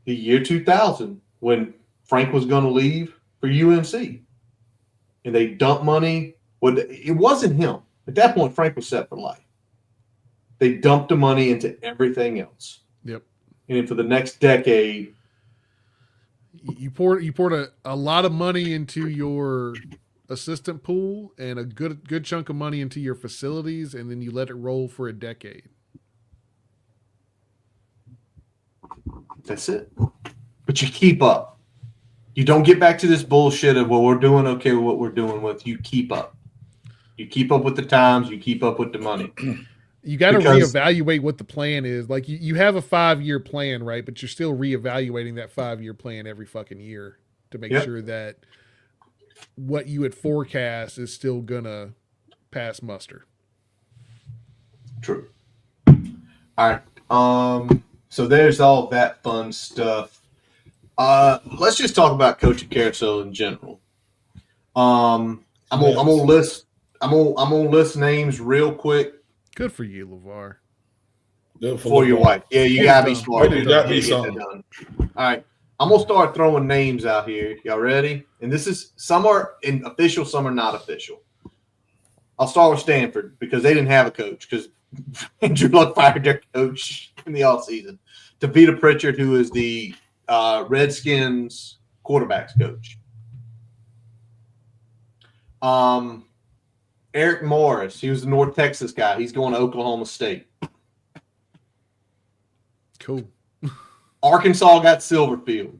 The year 2000, when Frank was going to leave for UNC. And they dumped money. Well, it wasn't him. At that point, Frank was set for life. They dumped the money into everything else. Yep. And then for the next decade, you poured a lot of money into your assistant pool and a good chunk of money into your facilities, and then you let it roll for a decade. that's it. But you keep up. You don't get back to this bullshit of, well, we're doing okay with what we're doing with. You keep up. You keep up with the times. You keep up with the money. You got to reevaluate what the plan is. Like you have a 5-year plan, right? But you're still reevaluating that 5-year plan every fucking year to make sure that what you had forecast is still gonna pass muster. True. All right. So there's all that fun stuff. Let's just talk about coaching carousel in general. I'm gonna list names real quick. Good for you, LeVar. For your wife. Yeah, you gotta be smart. You got me something. All right. I'm gonna start throwing names out here. Y'all ready? And this is, some are in official, some are not official. I'll start with Stanford because they didn't have a coach because Andrew Luck fired their coach in the offseason. Tavita Pritchard, who is the Redskins quarterbacks coach. Eric Morris, he was the North Texas guy. He's going to Oklahoma State. Cool. Arkansas got Silverfield.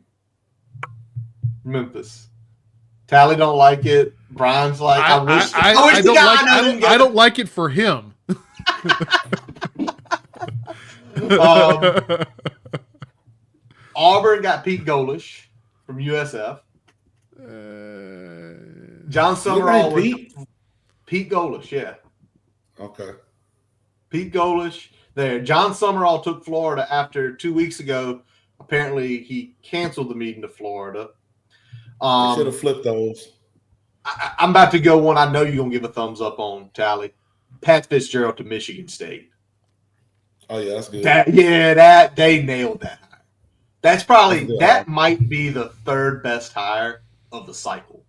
Memphis. Tally don't like it. Brian's like, I don't like it for him. Auburn got Pete Golish from USF. John Summerall was Pete Golish, yeah. Okay. Pete Golish there. John Summerall took Florida after 2 weeks ago. Apparently, he canceled the meeting to Florida. I should have flipped those. I'm about to go one I know you're going to give a thumbs up on, Tally. Pat Fitzgerald to Michigan State. Oh, yeah, that's good. They nailed that hire. That's probably, that might be the third best hire of the cycle.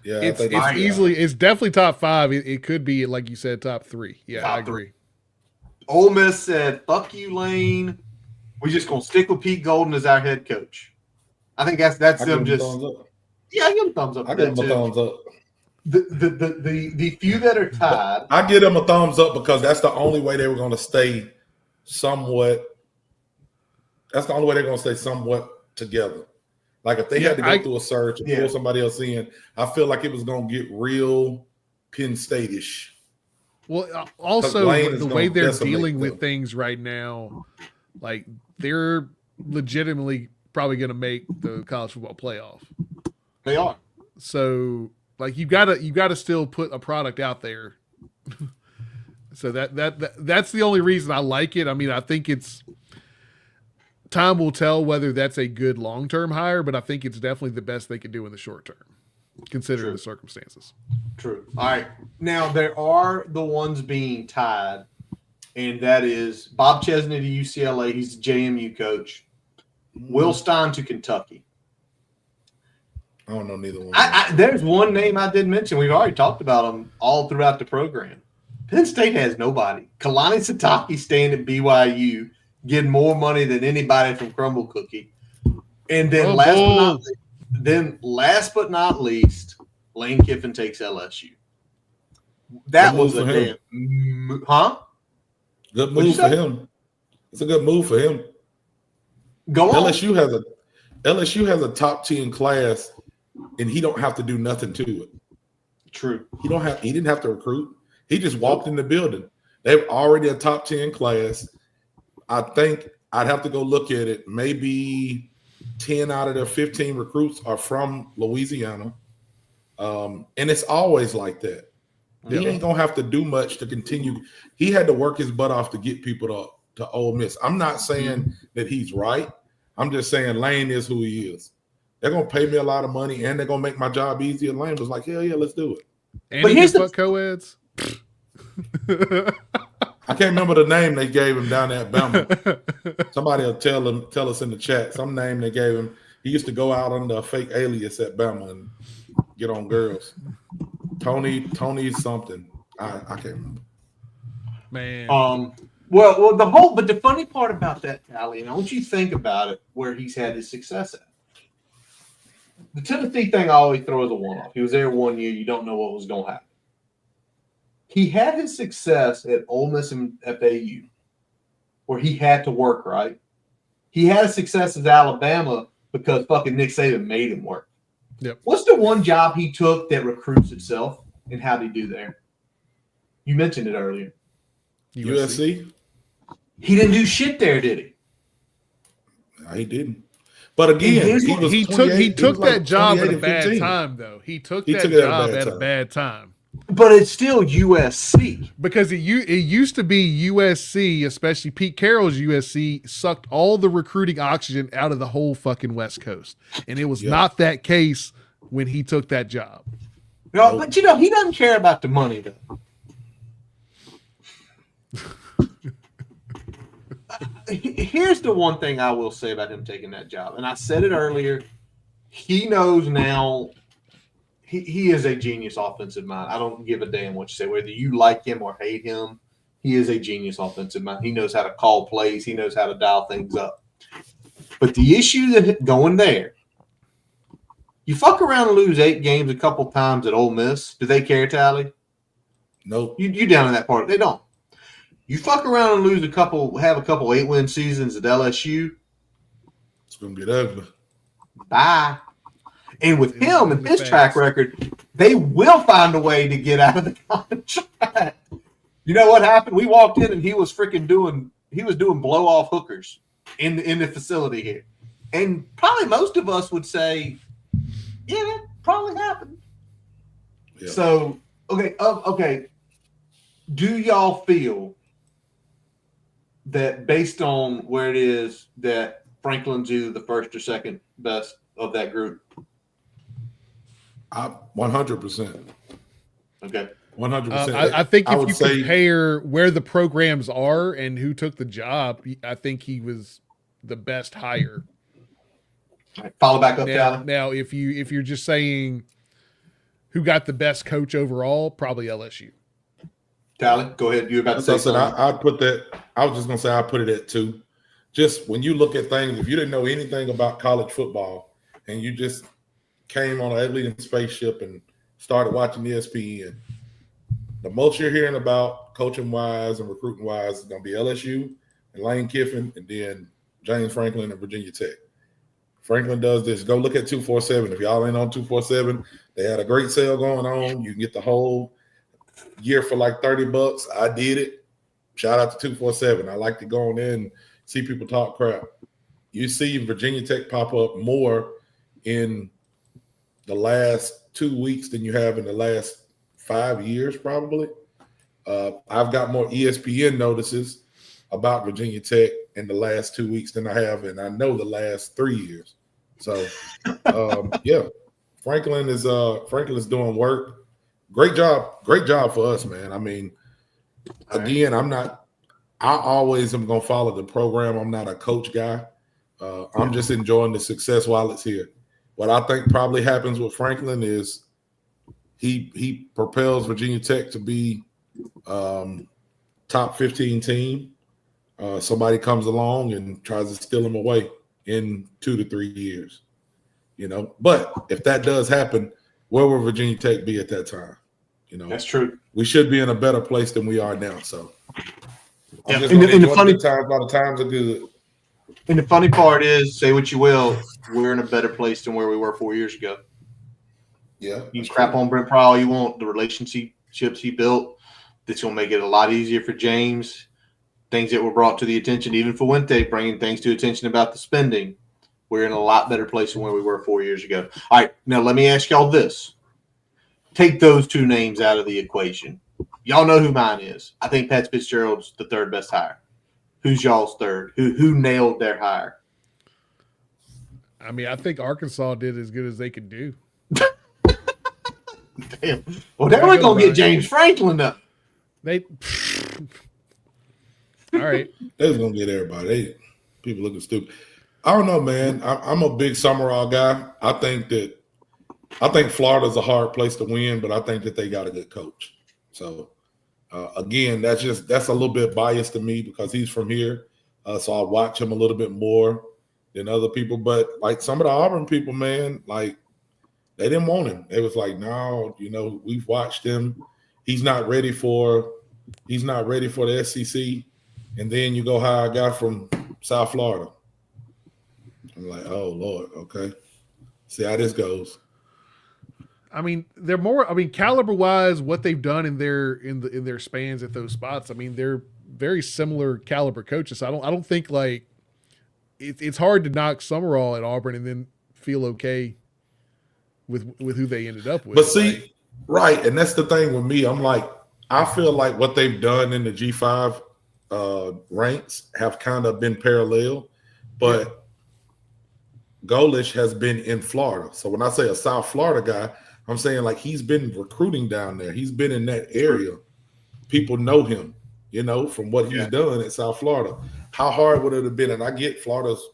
Yeah, it's definitely top 5. It could be, like you said, top 3. Yeah, top I agree. 3. Ole Miss said, fuck you, Lane. We're just going to stick with Pete Golden as our head coach. I think that's them just. Yeah, I give them a thumbs up. I give them a thumbs up. The few that are tied. I give them a thumbs up because that's the only way they were going to stay somewhat. That's the only way they're going to stay somewhat together. Like if they had to go through a search and pull somebody else in, I feel like it was going to get real Penn State-ish. Well, also the way they're dealing with things right now, like they're legitimately probably going to make the college football playoff. They are. So, like you gotta still put a product out there. So that's the only reason I like it. I mean, I think it's time will tell whether that's a good long-term hire, but I think it's definitely the best they could do in the short term, considering the circumstances. True. All right. Now there are the ones being tied, and that is Bob Chesney to UCLA. He's the JMU coach. Will Stein to Kentucky. I don't know neither one. There's one name I did mention. We've already talked about them all throughout the program. Penn State has nobody. Kalani Sitake staying at BYU, getting more money than anybody from Crumble Cookie. And then then last but not least, Lane Kiffin takes LSU. That Good was move a for damn huh? Good What'd you move for say? him. It's a good move for him. Go on. LSU has a top 10 class, and he don't have to do nothing to it. True. He didn't have to recruit. He just walked in the building. They're already a top 10 class. I think I'd have to go look at it. Maybe 10 out of their 15 recruits are from Louisiana. And it's always like that. Yeah. He ain't gonna have to do much to continue. He had to work his butt off to get people to Ole Miss. I'm not saying that he's right. I'm just saying Lane is who he is. They're gonna pay me a lot of money and they're gonna make my job easier. Lane was like, hell yeah, let's do it. And But he here's can the- fuck co-eds. I can't remember the name they gave him down at Bama. Somebody will tell us in the chat. Some name they gave him. He used to go out under a fake alias at Bama and get on girls. Tony something. I can't remember. Man. Well, but the funny part about that, Tally, and don't you think about it, where he's had his success at. The Tennessee thing I always throw as a one-off. He was there 1 year. You don't know what was going to happen. He had his success at Ole Miss and FAU, where he had to work, right? He had success at Alabama because fucking Nick Saban made him work. Yep. What's the one job he took that recruits itself, and how did he do there? You mentioned it earlier. USC? He didn't do shit there, did he? No, he didn't. But again, He took that job at a bad time, though. He took that job at a bad time. But it's still USC. Because it used to be USC, especially Pete Carroll's USC, sucked all the recruiting oxygen out of the whole fucking West Coast. And it was not that case when he took that job. No, but he doesn't care about the money, though. Here's the one thing I will say about him taking that job. And I said it earlier. He knows now. He is a genius offensive mind. I don't give a damn what you say, whether you like him or hate him. He is a genius offensive mind. He knows how to call plays. He knows how to dial things up. But the issue that going there, you fuck around and lose 8 games a couple times at Ole Miss. Do they care, Tally? Nope. You down in that part? They don't. You fuck around and lose have a couple 8-win seasons at LSU. It's gonna get ugly. Bye. And with him and his track record, they will find a way to get out of the contract. You know what happened? We walked in and he was doing blow off hookers in the facility here. And probably most of us would say, yeah, that probably happened. Yeah. So, okay. Do y'all feel that based on where it is that Franklin's either the first or second best of that group? 100%. Okay. 100%. I think if you compare where the programs are and who took the job, I think he was the best hire. Right, follow back up, Tally. Now, if you're just saying who got the best coach overall, probably LSU. Tally, go ahead. You about to say something? I'd put that. I was just gonna say I put it at 2. Just when you look at things, if you didn't know anything about college football and you just came on an alien spaceship and started watching ESPN, the most you're hearing about coaching wise and recruiting wise is going to be LSU and Lane Kiffin and then James Franklin and Virginia Tech. Franklin does this. Go look at 247. If y'all ain't on 247, they had a great sale going on. You can get the whole year for like $30. I did it. Shout out to 247. I like to go on there and see people talk crap. You see Virginia Tech pop up more in the last 2 weeks than you have in the last 5 years, probably. I've got more ESPN notices about Virginia Tech in the last 2 weeks than I have, and I know the last 3 years. So, yeah, Franklin is doing work. Great job for us, man. I mean, again, I always am gonna follow the program. I'm not a coach guy. I'm just enjoying the success while it's here. What I think probably happens with Franklin is he propels Virginia Tech to be top 15 team. Somebody comes along and tries to steal him away in 2 to 3 years. But if that does happen, where will Virginia Tech be at that time? That's true. We should be in a better place than we are now. So I'm just and going to the enjoy funny the times while the times are good. And the funny part is, say what you will, we're in a better place than where we were 4 years ago. Yeah. You can crap on Brent Pry all you want. The relationships he built, that's going to make it a lot easier for James. Things that were brought to the attention, even for Fuente, bringing things to attention about the spending. We're in a lot better place than where we were 4 years ago. All right, now let me ask y'all this. Take those two names out of the equation. Y'all know who mine is. I think Pat Fitzgerald's the third best hire. Who's y'all's third? Who nailed their hire? I mean, I think Arkansas did as good as they could do. Damn. Well, they were going to get James Franklin up. All right. They was going to get everybody. People looking stupid. I don't know, man. I'm a big Summerall guy. I think Florida's a hard place to win, but I think that they got a good coach. So, again, that's a little bit biased to me because he's from here. So I watch him a little bit more than other people. But like some of the Auburn people, man, like they didn't want him. They was like, no, we've watched him. He's not ready for the SEC. And then you go hire a guy from South Florida. I'm like, oh Lord, okay. See how this goes. I mean, they're more. I mean, caliber-wise, what they've done in their spans at those spots. I mean, they're very similar caliber coaches. I don't think like it's hard to knock Summerall at Auburn and then feel okay with who they ended up with. But see, right, and that's the thing with me. I'm like, I feel like what they've done in the G5 ranks have kind of been parallel, but Golish has been in Florida. So when I say a South Florida guy, I'm saying like he's been recruiting down there. He's been in that area. People know him, from what he's done at South Florida. How hard would it have been? And I get Florida's,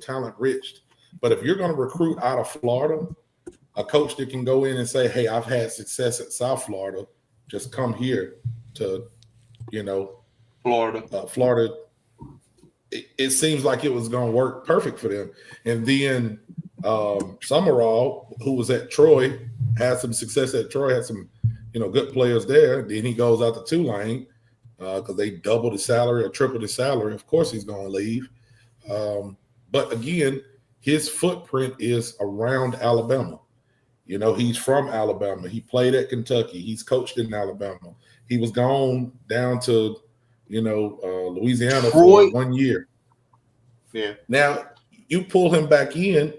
talent rich, but if you're going to recruit out of Florida, a coach that can go in and say, hey, I've had success at South Florida, just come here to, Florida. It seems like it was going to work perfect for them. And then Summerall, who was at Troy, had some success at Troy, had some, good players there. Then he goes out to Tulane because they doubled his salary or tripled his salary. Of course he's going to leave. But again, his footprint is around Alabama. He's from Alabama. He played at Kentucky. He's coached in Alabama. He was gone down to, Louisiana for 1 year. Yeah. Now, you pull him back in,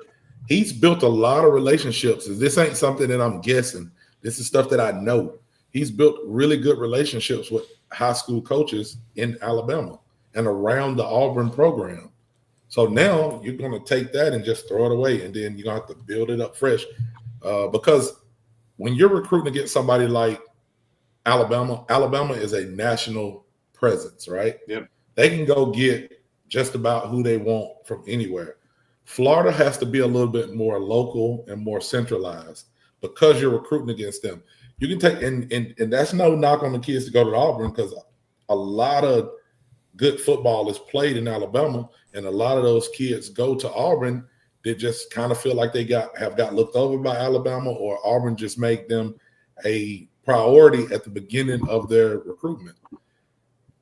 he's built a lot of relationships. This ain't something that I'm guessing. This is stuff that I know. He's built really good relationships with high school coaches in Alabama and around the Auburn program. So now you're going to take that and just throw it away, and then you're going to have to build it up fresh. Because when you're recruiting against somebody like Alabama is a national presence, right? Yep. They can go get just about who they want from anywhere. Florida has to be a little bit more local and more centralized because you're recruiting against them. You can take and that's no knock on the kids to go to Auburn because a lot of good football is played in Alabama, and a lot of those kids go to Auburn. They just kind of feel like they have got looked over by Alabama, or Auburn just make them a priority at the beginning of their recruitment.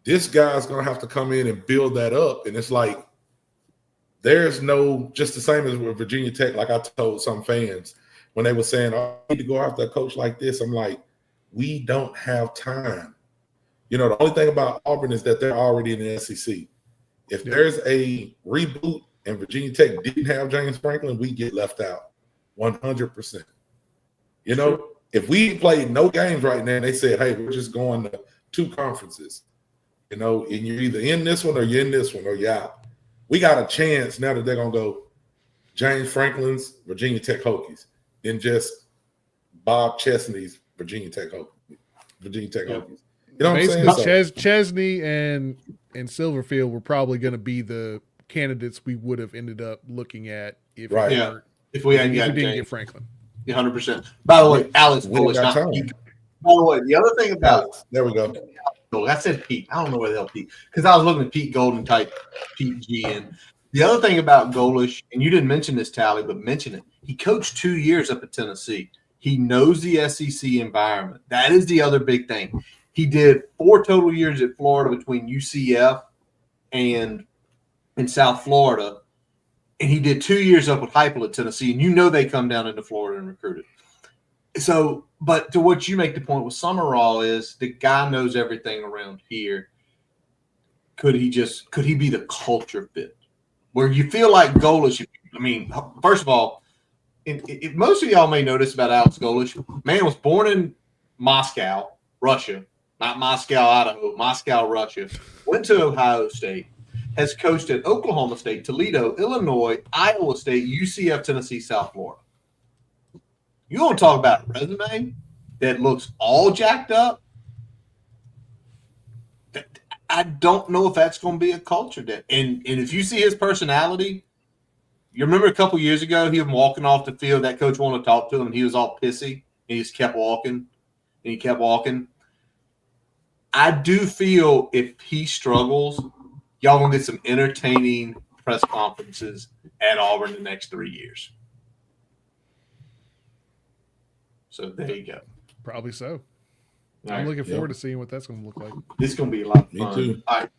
This guy's going to have to come in and build that up. And it's like, there's no, just the same as with Virginia Tech, like I told some fans when they were saying, oh, I need to go after a coach like this. I'm like, we don't have time. The only thing about Auburn is that they're already in the SEC. If there's a reboot and Virginia Tech didn't have James Franklin, we get left out 100%. If we played no games right now and they said, hey, we're just going to 2 conferences, and you're either in this one or you're in this one or you're out. We got a chance now that they're going to go James Franklin's Virginia Tech Hokies than just Bob Chesney's Virginia Tech Hokies. Hokies. You know what I'm saying? Basically, Chesney and Silverfield were probably going to be the candidates we would have ended up looking at if we didn't get Franklin. 100%. By the way, Alex Bull is not Pete. By the way, the other thing about there we go. I said Pete. I don't know where the hell Pete, because I was looking at Pete Golden type Pete G, and The other thing about Golish, and you didn't mention this, Tally, but mention it. He coached 2 years up at Tennessee. He knows the SEC environment. That is the other big thing. He did 4 total years at Florida between UCF and South Florida, and he did 2 years up with Heupel at Tennessee, and you know they come down into Florida and recruit it. So, but to what you make the point with Summerall is the guy knows everything around here. Could he be the culture fit? Where you feel like Golish, I mean, first of all, most of y'all may notice about Alex Golish, man was born in Moscow, Russia, not Moscow, Idaho, Moscow, Russia, went to Ohio State, has coached at Oklahoma State, Toledo, Illinois, Iowa State, UCF, Tennessee, South Florida. You want to talk about a resume that looks all jacked up? I don't know if that's going to be a culture that, and if you see his personality, you remember a couple years ago, he was walking off the field, that coach wanted to talk to him, and he was all pissy, and he just kept walking, and he kept walking. I do feel if he struggles, y'all going to get some entertaining press conferences at Auburn the next 3 years. So there you go. Probably so. All I'm right. looking forward to seeing what that's going to look like. This is going to be a lot of fun. Me too. All right.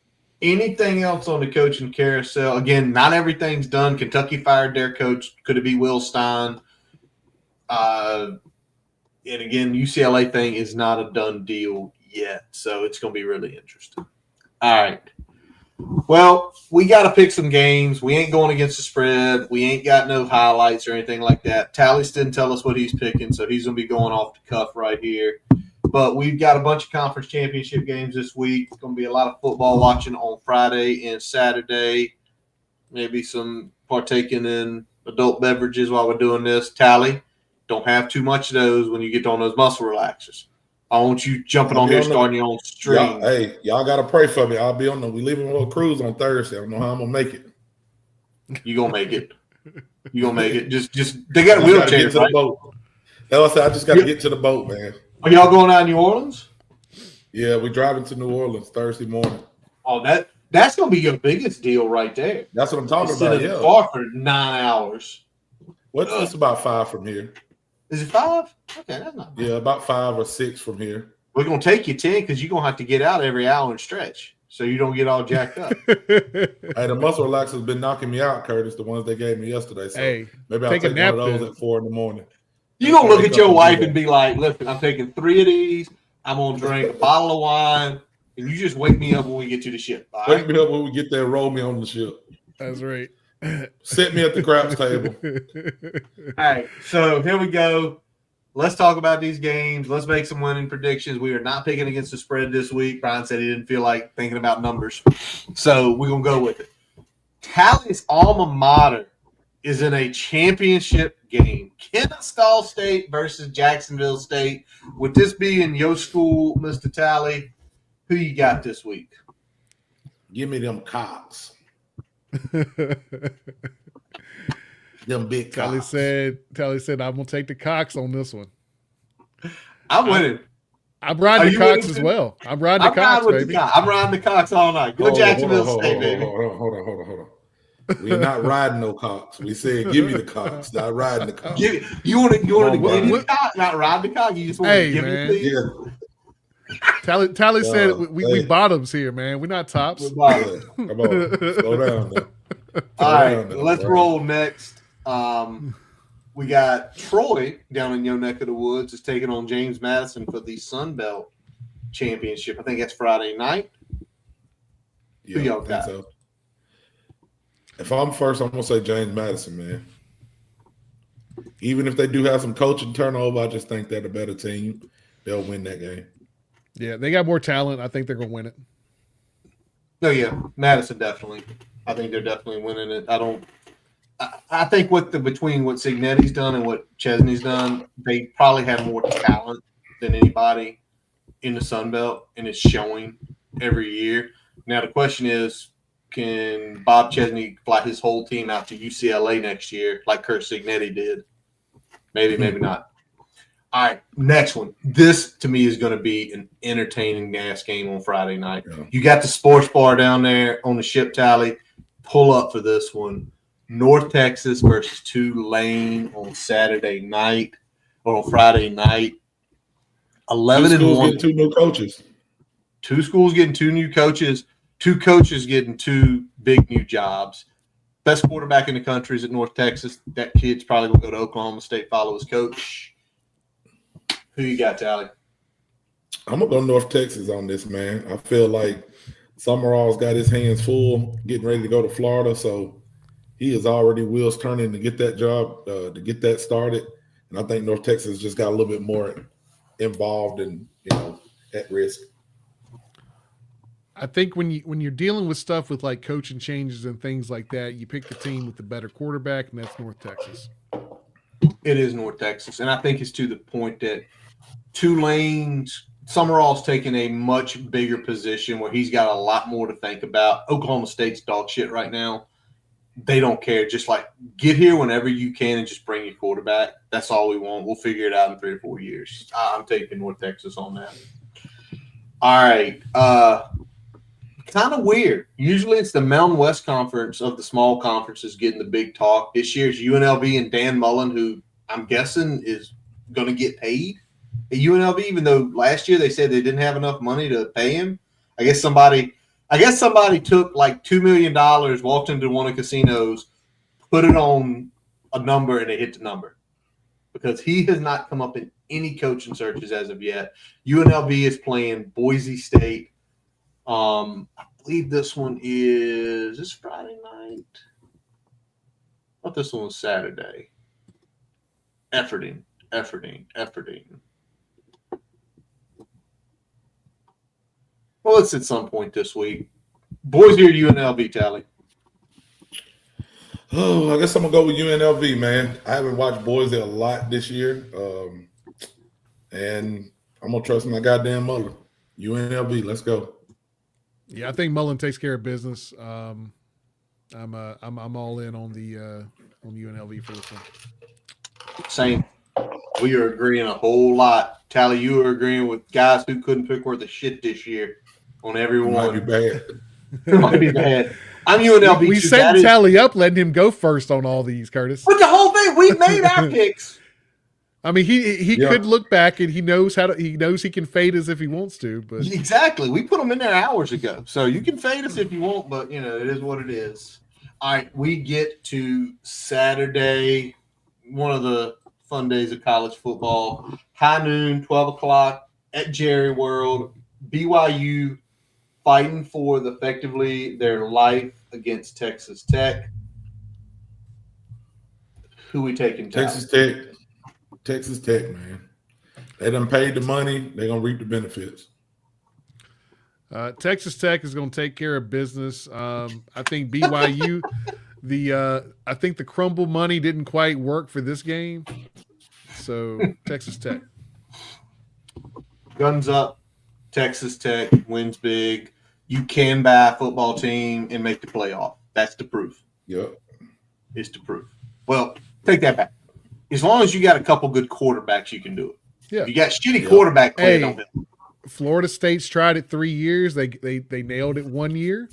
Anything else on the coaching carousel? Again, not everything's done. Kentucky fired their coach. Could it be Will Stein? And again, UCLA thing is not a done deal yet, so it's going to be really interesting. All right. Well, we got to pick some games. We ain't going against the spread. We ain't got no highlights or anything like that. Tallis didn't tell us what he's picking, so he's going to be going off the cuff right here. But we've got a bunch of conference championship games this week. It's going to be a lot of football watching on Friday and Saturday. Maybe some partaking in adult beverages while we're doing this. Tally, don't have too much of those when you get on those muscle relaxers. I want you jumping on here, starting your own stream. Y'all got to pray for me. I'll be on we leaving a little cruise on Thursday. I don't know how I'm going to make it. You going to make it. You going to make it. Just they got wheelchairs, right? I just got to get to the boat, man. Are y'all going out of New Orleans? Yeah, we're driving to New Orleans Thursday morning. Oh, that's going to be your biggest deal right there. That's what I'm talking Instead about. of Yeah, far for 9 hours. It's about 5 from here. Is it 5? Okay, that's not bad. Yeah, about 5 or 6 from here. We're going to take you 10 because you're going to have to get out every hour and stretch so you don't get all jacked up. Hey, the muscle relaxer's been knocking me out, Curtis, the ones they gave me yesterday. So maybe I'll take one of those at 4 in the morning. You're going to look at your wife and be like, listen, I'm taking 3 of these. I'm going to drink a bottle of wine, and you just wake me up when we get to the ship. All right? Wake me up when we get there, roll me on the ship. That's right. Sit me at the craps table. All right, so here we go. Let's talk about these games. Let's make some winning predictions. We are not picking against the spread this week. Brian said he didn't feel like thinking about numbers. So we're going to go with it. Tally's alma mater is in a championship game. Kennesaw State versus Jacksonville State. With this being your school, Mr. Tally, who you got this week? Give me them cocks. Them big cocks. Tally said, I'm going to take the Cox on this one. I'm winning. I'm riding the Cox as well. I'm riding the Cox, baby. I'm riding the Cox all night. Go Jacksonville State, baby. Hold on. We're not riding no Cox. We said, give me the Cox. Not riding the Cox. You want to give me the Cox, not ride the Cox. You just want to give me the yeah. Tally said we bottoms here, man. We're not tops. Come on. Slow down now. All right, let's roll next. We got Troy down in your neck of the woods is taking on James Madison for the Sun Belt Championship. I think that's Friday night. Yeah, who y'all got? So. If I'm first, I'm going to say James Madison, man. Even if they do have some coaching turnover, I just think they're the better team. They'll win that game. Yeah, they got more talent. I think they're going to win it. Oh, yeah. Madison definitely. I think they're definitely winning it. I think between what Signetti's done and what Chesney's done, they probably have more talent than anybody in the Sun Belt, and it's showing every year. Now, the question is, can Bob Chesney fly his whole team out to UCLA next year like Kurt Signetti did? Maybe, maybe not. All right, next one. This, to me, is going to be an entertaining gas game on Friday night. Yeah. You got the sports bar down there on the ship, Tally. pull up for this one. North Texas versus Tulane on Saturday night or on Friday night. 11-1. Getting 2 new coaches. 2 schools getting 2 new coaches. 2 coaches getting 2 big new jobs. Best quarterback in the country is at North Texas. That kid's probably going to go to Oklahoma State, follow his coach. Who you got, Tally? I'm going to go North Texas on this, man. I feel like Summerall's got his hands full getting ready to go to Florida, so he is already wheels turning to get that job, to get that started. And I think North Texas just got a little bit more involved and, at risk. I think when you're dealing with stuff with like coaching changes and things like that, you pick the team with the better quarterback, and that's North Texas. It is North Texas, and I think it's to the point that Summerall's taken a much bigger position where he's got a lot more to think about. Oklahoma State's dog shit right now. They don't care. Just like get here whenever you can and just bring your quarterback. That's all we want. We'll figure it out in 3 or 4 years. I'm taking North Texas on that. All right. Kind of weird. Usually it's the Mountain West Conference of the small conferences getting the big talk. This year's UNLV and Dan Mullen, who I'm guessing is going to get paid at UNLV, even though last year they said they didn't have enough money to pay him. I guess somebody took like $2 million, walked into one of the casinos, put it on a number, and they hit the number because he has not come up in any coaching searches as of yet. UNLV is playing Boise State. I believe this one is this Friday night. I thought this one was Saturday. Efforting. Well, it's at some point this week. Boise or UNLV, Tally? Oh, I guess I'm going to go with UNLV, man. I haven't watched Boise a lot this year. And I'm going to trust my goddamn Mullen. UNLV, let's go. Yeah, I think Mullen takes care of business. I'm all in on the on UNLV for this one. Same. We are agreeing a whole lot. Tally, you are agreeing with guys who couldn't pick worth of shit this year on everyone. Might be bad. It might be bad. I'm UNLV. We set Tally up, letting him go first on all these, Curtis. But the whole thing, we made our picks. I mean, he could look back and he knows he can fade us if he wants to. But exactly, we put them in there hours ago, so you can fade us if you want, but it is what it is. All right, we get to Saturday, one of the fun days of college football. High noon, 12 o'clock at Jerry World. BYU fighting for effectively their life against Texas Tech. Who we taking? Texas Tech, man. They done paid the money. They're going to reap the benefits. Texas Tech is going to take care of business. I think BYU, I think the crumble money didn't quite work for this game. So Texas Tech. Guns up. Texas Tech wins big. You can buy a football team and make the playoff. That's the proof. Yep. It's the proof. Well, take that back. As long as you got a couple good quarterbacks, you can do it. Yeah. If you got shitty quarterback play, don't do it. Florida State's tried it 3 years. They nailed it 1 year.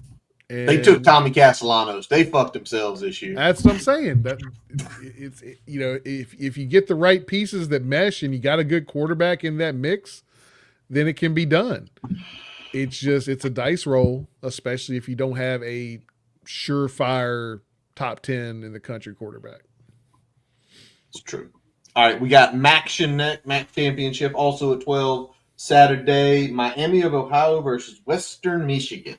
And they took Tommy Castellanos. They fucked themselves this year. That's what I'm saying. That if you get the right pieces that mesh and you got a good quarterback in that mix, then it can be done. It's a dice roll, especially if you don't have a surefire top 10 in the country quarterback. It's true. All right, we got MAC Championship also at 12 Saturday. Miami of Ohio versus Western Michigan.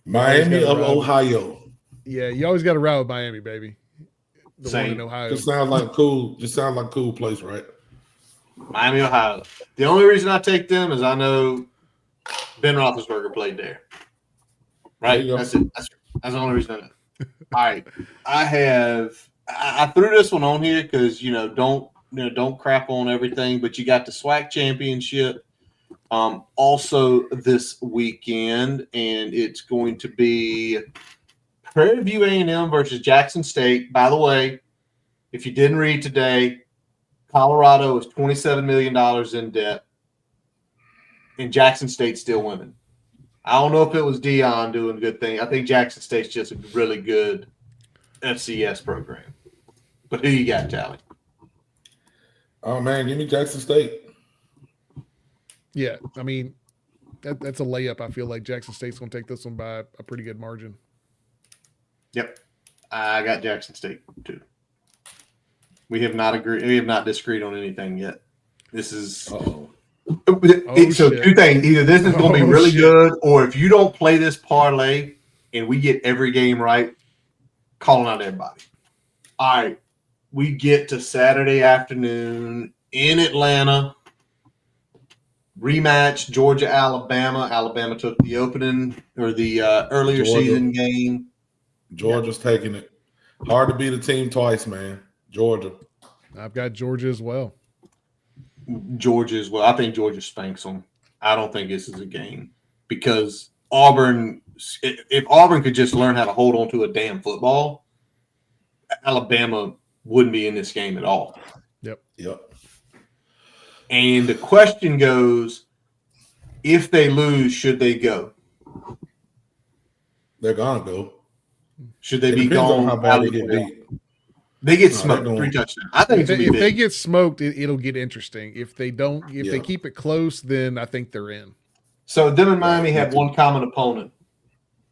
Miami of Ohio. Yeah, you always got to ride with Miami, baby. The Same. one in Ohio. Just sounds like a cool place, right? Miami, Ohio. The only reason I take them is I know Ben Roethlisberger played there. Right? That's it. That's the only reason I know. All right. I threw this one on here because don't crap on everything, but you got the SWAC championship also this weekend, and it's going to be Prairie View A&M versus Jackson State. By the way, if you didn't read today, Colorado is $27 million in debt, and Jackson State's still winning. I don't know if it was Dion doing good thing. I think Jackson State's just a really good FCS program. But who you got, Tally? Oh man, give me Jackson State. Yeah, I mean, that's a layup. I feel like Jackson State's going to take this one by a pretty good margin. Yep, I got Jackson State too. We have not agreed. We have not disagreed on anything yet. This is so two things. Either this is going to be really good, or if you don't play this parlay and we get every game right, calling out everybody. All right, we get to Saturday afternoon in Atlanta. Rematch Georgia Alabama. Alabama took the opening or the earlier season game. Georgia's taking it. Hard to beat a team twice, man. Georgia. I've got Georgia as well. Georgia as well. I think Georgia spanks them. I don't think this is a game because Auburn. If Auburn could just learn how to hold on to a damn football, Alabama wouldn't be in this game at all. Yep. And the question goes, if they lose, should they go? They're gonna go. Should they be gone? How bad they get beat. They get smoked 3 touchdowns. I think if they get smoked, it'll get interesting. If they don't, they keep it close, then I think they're in. So them and Miami have one common opponent.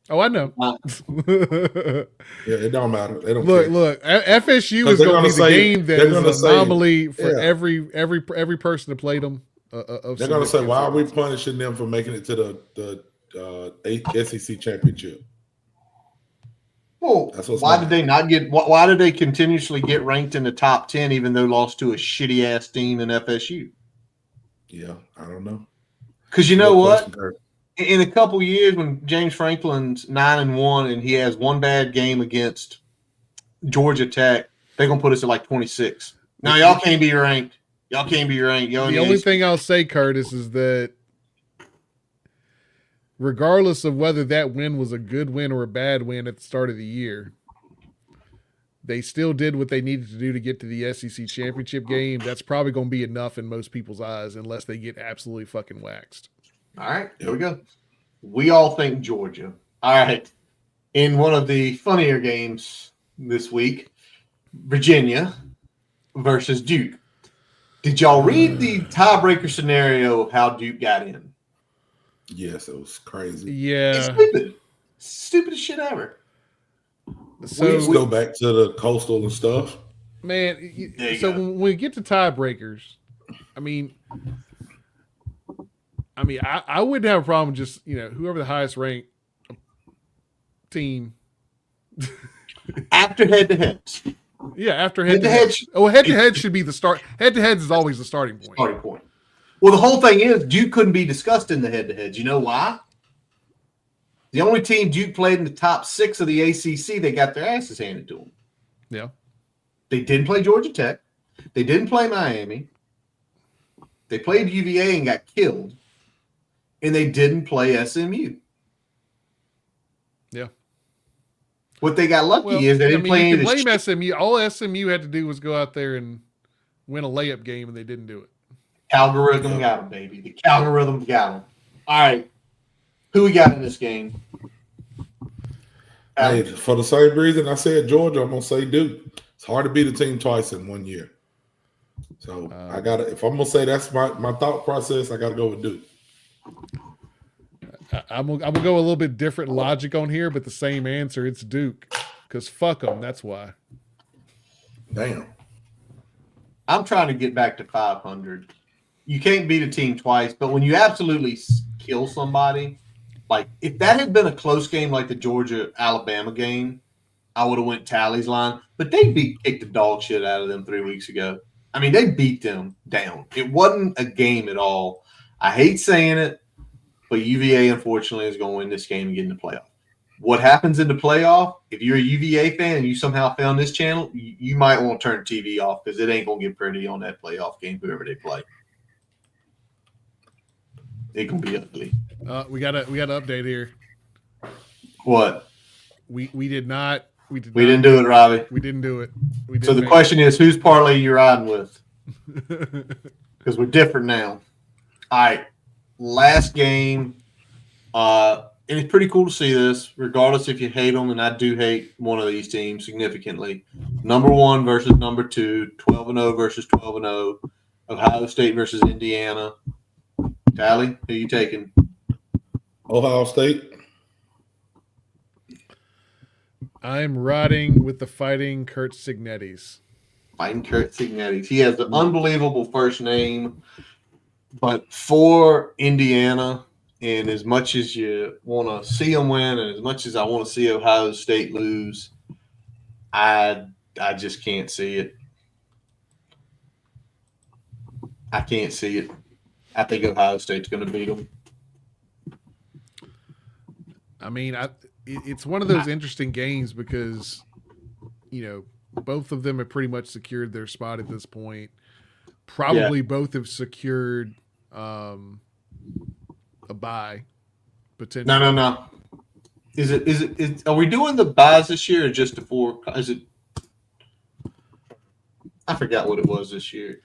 Oh, I know. It don't matter. They don't look. FSU is going to be the game that is an anomaly for every person that played them. They're going to say, "Why are we punishing them for making it to the SEC Championship?" Well, why did they not get? Why did they continuously get ranked in the top 10, even though lost to a shitty ass team in FSU? Yeah, I don't know. Because you know what? In a couple years, when James Franklin's 9-1 and he has one bad game against Georgia Tech, they're gonna put us at like 26. Now y'all can't be ranked. Y'all can't be ranked. The only thing I'll say, Curtis, is that regardless of whether that win was a good win or a bad win at the start of the year, they still did what they needed to do to get to the SEC championship game. That's probably going to be enough in most people's eyes unless they get absolutely fucking waxed. All right, here we go. We all think Georgia. All right. In one of the funnier games this week, Virginia versus Duke. Did y'all read the tiebreaker scenario of how Duke got in? Yes, it was crazy. Yeah. It's stupid. Stupidest shit ever. So we just go back to the coastal and stuff. Man, so when we get to tiebreakers, I mean, I wouldn't have a problem just, whoever the highest ranked team. After head-to-heads. Yeah, after head-to-heads. Head-to-head should be the start. Head-to-heads is always the starting point. Well, the whole thing is Duke couldn't be discussed in the head-to-heads. You know why? The only team Duke played in the top 6 of the ACC, they got their asses handed to them. Yeah. They didn't play Georgia Tech. They didn't play Miami. They played UVA and got killed. And they didn't play SMU. Yeah. What they got lucky is they didn't play any of this blame SMU. All SMU had to do was go out there and win a layup game, and they didn't do it. Algorithm got them, baby. The algorithm got them. All right. Who we got in this game? Hey, for the same reason I said Georgia, I'm going to say Duke. It's hard to beat a team twice in 1 year. So I got to, if I'm going to say that's my thought process, I got to go with Duke. I'm gonna go a little bit different logic on here, but the same answer. It's Duke, because fuck them. That's why. Damn. I'm trying to get back to 500. You can't beat a team twice, but when you absolutely kill somebody, like if that had been a close game like the Georgia-Alabama game, I would have went Tally's line. But they kicked the dog shit out of them 3 weeks ago. I mean, they beat them down. It wasn't a game at all. I hate saying it, but UVA, unfortunately, is going to win this game and get in the playoff. What happens in the playoff, if you're a UVA fan and you somehow found this channel, you might want to turn the TV off because it ain't going to get pretty on that playoff game, whoever they play. It can be ugly. We got an update here. What? We didn't do it, Robbie. We didn't do it. So the question is, whose parlay you riding with? Because we're different now. All right. Last game, And it's pretty cool to see this, regardless if you hate them, and I do hate one of these teams significantly. Number 1 versus number 2, 12-0 versus 12-0, Ohio State versus Indiana. Tally, who you taking? Ohio State. I'm riding with the Fighting Kurt Signettis. Fighting Kurt Signettis. He has an unbelievable first name, but for Indiana, and as much as you want to see them win, and as much as I want to see Ohio State lose, I just can't see it. I can't see it. I think Ohio State's going to beat them. I mean, it's one of those interesting games because, both of them have pretty much secured their spot at this point. Probably both have secured a bye potentially. No. Are we doing the buys this year or just the 4? Is it? I forgot what it was this year.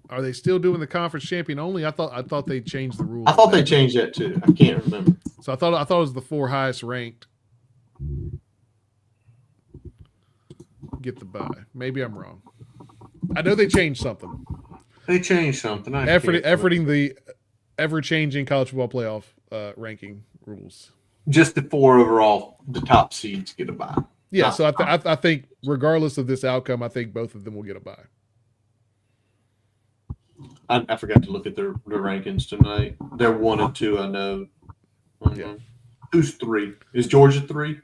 Are they still doing the conference champion only? I thought they changed the rules. I thought they changed that too. I can't remember. So I thought it was the 4 highest ranked get the bye. Maybe I'm wrong. I know they changed something. Efforting the ever-changing college football playoff ranking rules. Just the 4 overall, the top seeds get a bye. Yeah, so I think regardless of this outcome, I think both of them will get a bye. I forgot to look at their rankings tonight. They're 1 and 2, I know. Yeah. Who's 3? Is Georgia 3?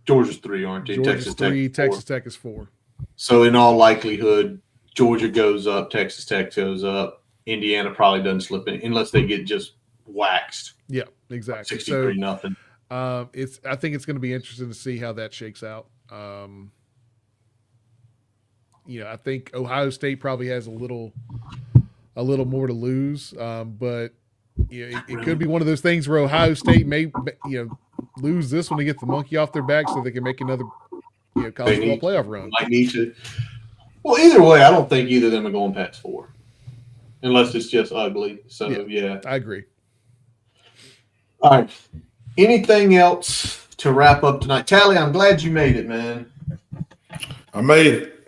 Georgia's 3, aren't they? Georgia's 3, Texas Tech is 4. So in all likelihood, Georgia goes up, Texas Tech goes up. Indiana probably doesn't slip in unless they get just waxed. Yeah, exactly. 63-0. I think it's going to be interesting to see how that shakes out. I think Ohio State probably has a little more to lose, but it could be one of those things where Ohio State may lose this one to get the monkey off their back so they can make another college football playoff run. Might need to. Well, either way, I don't think either of them are going past 4, unless it's just ugly. So yeah, I agree. All right. Anything else to wrap up tonight? Tally, I'm glad you made it, man. I made it.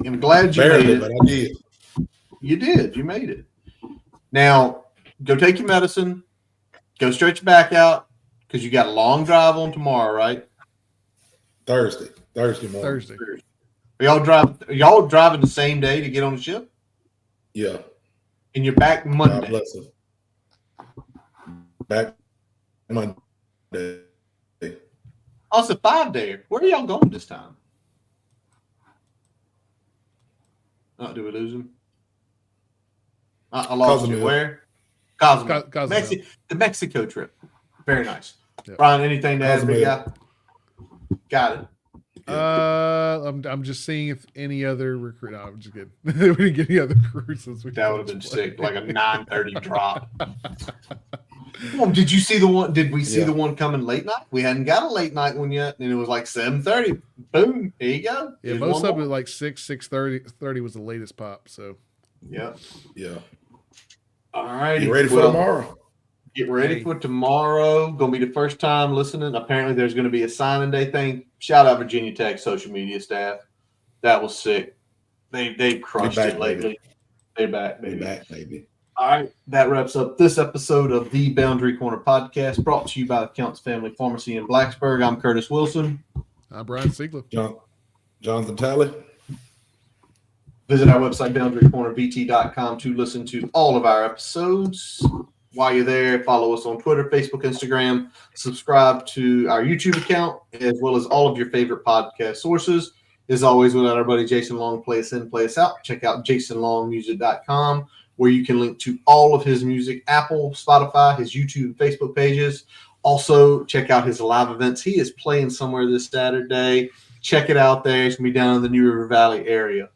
I'm glad you Barely, made it. but I did. You did. You made it. Now, go take your medicine. Go stretch your back out because you got a long drive on tomorrow, right? Thursday morning. Thursday. Are y'all driving the same day to get on the ship? Yeah. And you're back Monday. God bless him. Back Monday. Oh, it's a 5-day. Where are y'all going this time? Oh, did we lose him? I lost you. Where? Cozumel. The Mexico trip. Very nice. Yep. Brian, anything to add, big guy? Got it. I'm just seeing if any other recruit. No, I'm just kidding. We didn't get any other recruits this week. That would have been sick, like a 9:30 drop. Well, did you see the one? Did we see the one coming late night? We hadn't got a late night one yet, and it was like 7:30. Boom, there you go. Yeah, most of it like 6:30 was the latest pop. So yeah. All right, right, get ready for tomorrow. Get ready for tomorrow. Going to be the first time listening. Apparently, there's going to be a signing day thing. Shout out Virginia Tech social media staff. That was sick. They crushed it lately. They're back, baby. They're back, baby. All right, that wraps up this episode of the Boundary Corner Podcast, brought to you by the Counts Family Pharmacy in Blacksburg. I'm Curtis Wilson. I'm Brian Siegler. Jonathan Talley. Visit our website, boundarycornerbt.com, to listen to all of our episodes. While you're there, follow us on Twitter, Facebook, Instagram. Subscribe to our YouTube account, as well as all of your favorite podcast sources. As always, without our buddy Jason Long, play us in, play us out. Check out jasonlongmusic.com, where you can link to all of his music, Apple, Spotify, his YouTube, Facebook pages. Also, check out his live events. He is playing somewhere this Saturday. Check it out there. It's going to be down in the New River Valley area.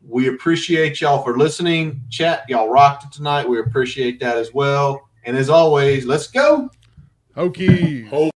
We appreciate y'all for listening. Chat, y'all rocked it tonight. We appreciate that as well. And as always, let's go. Hokie.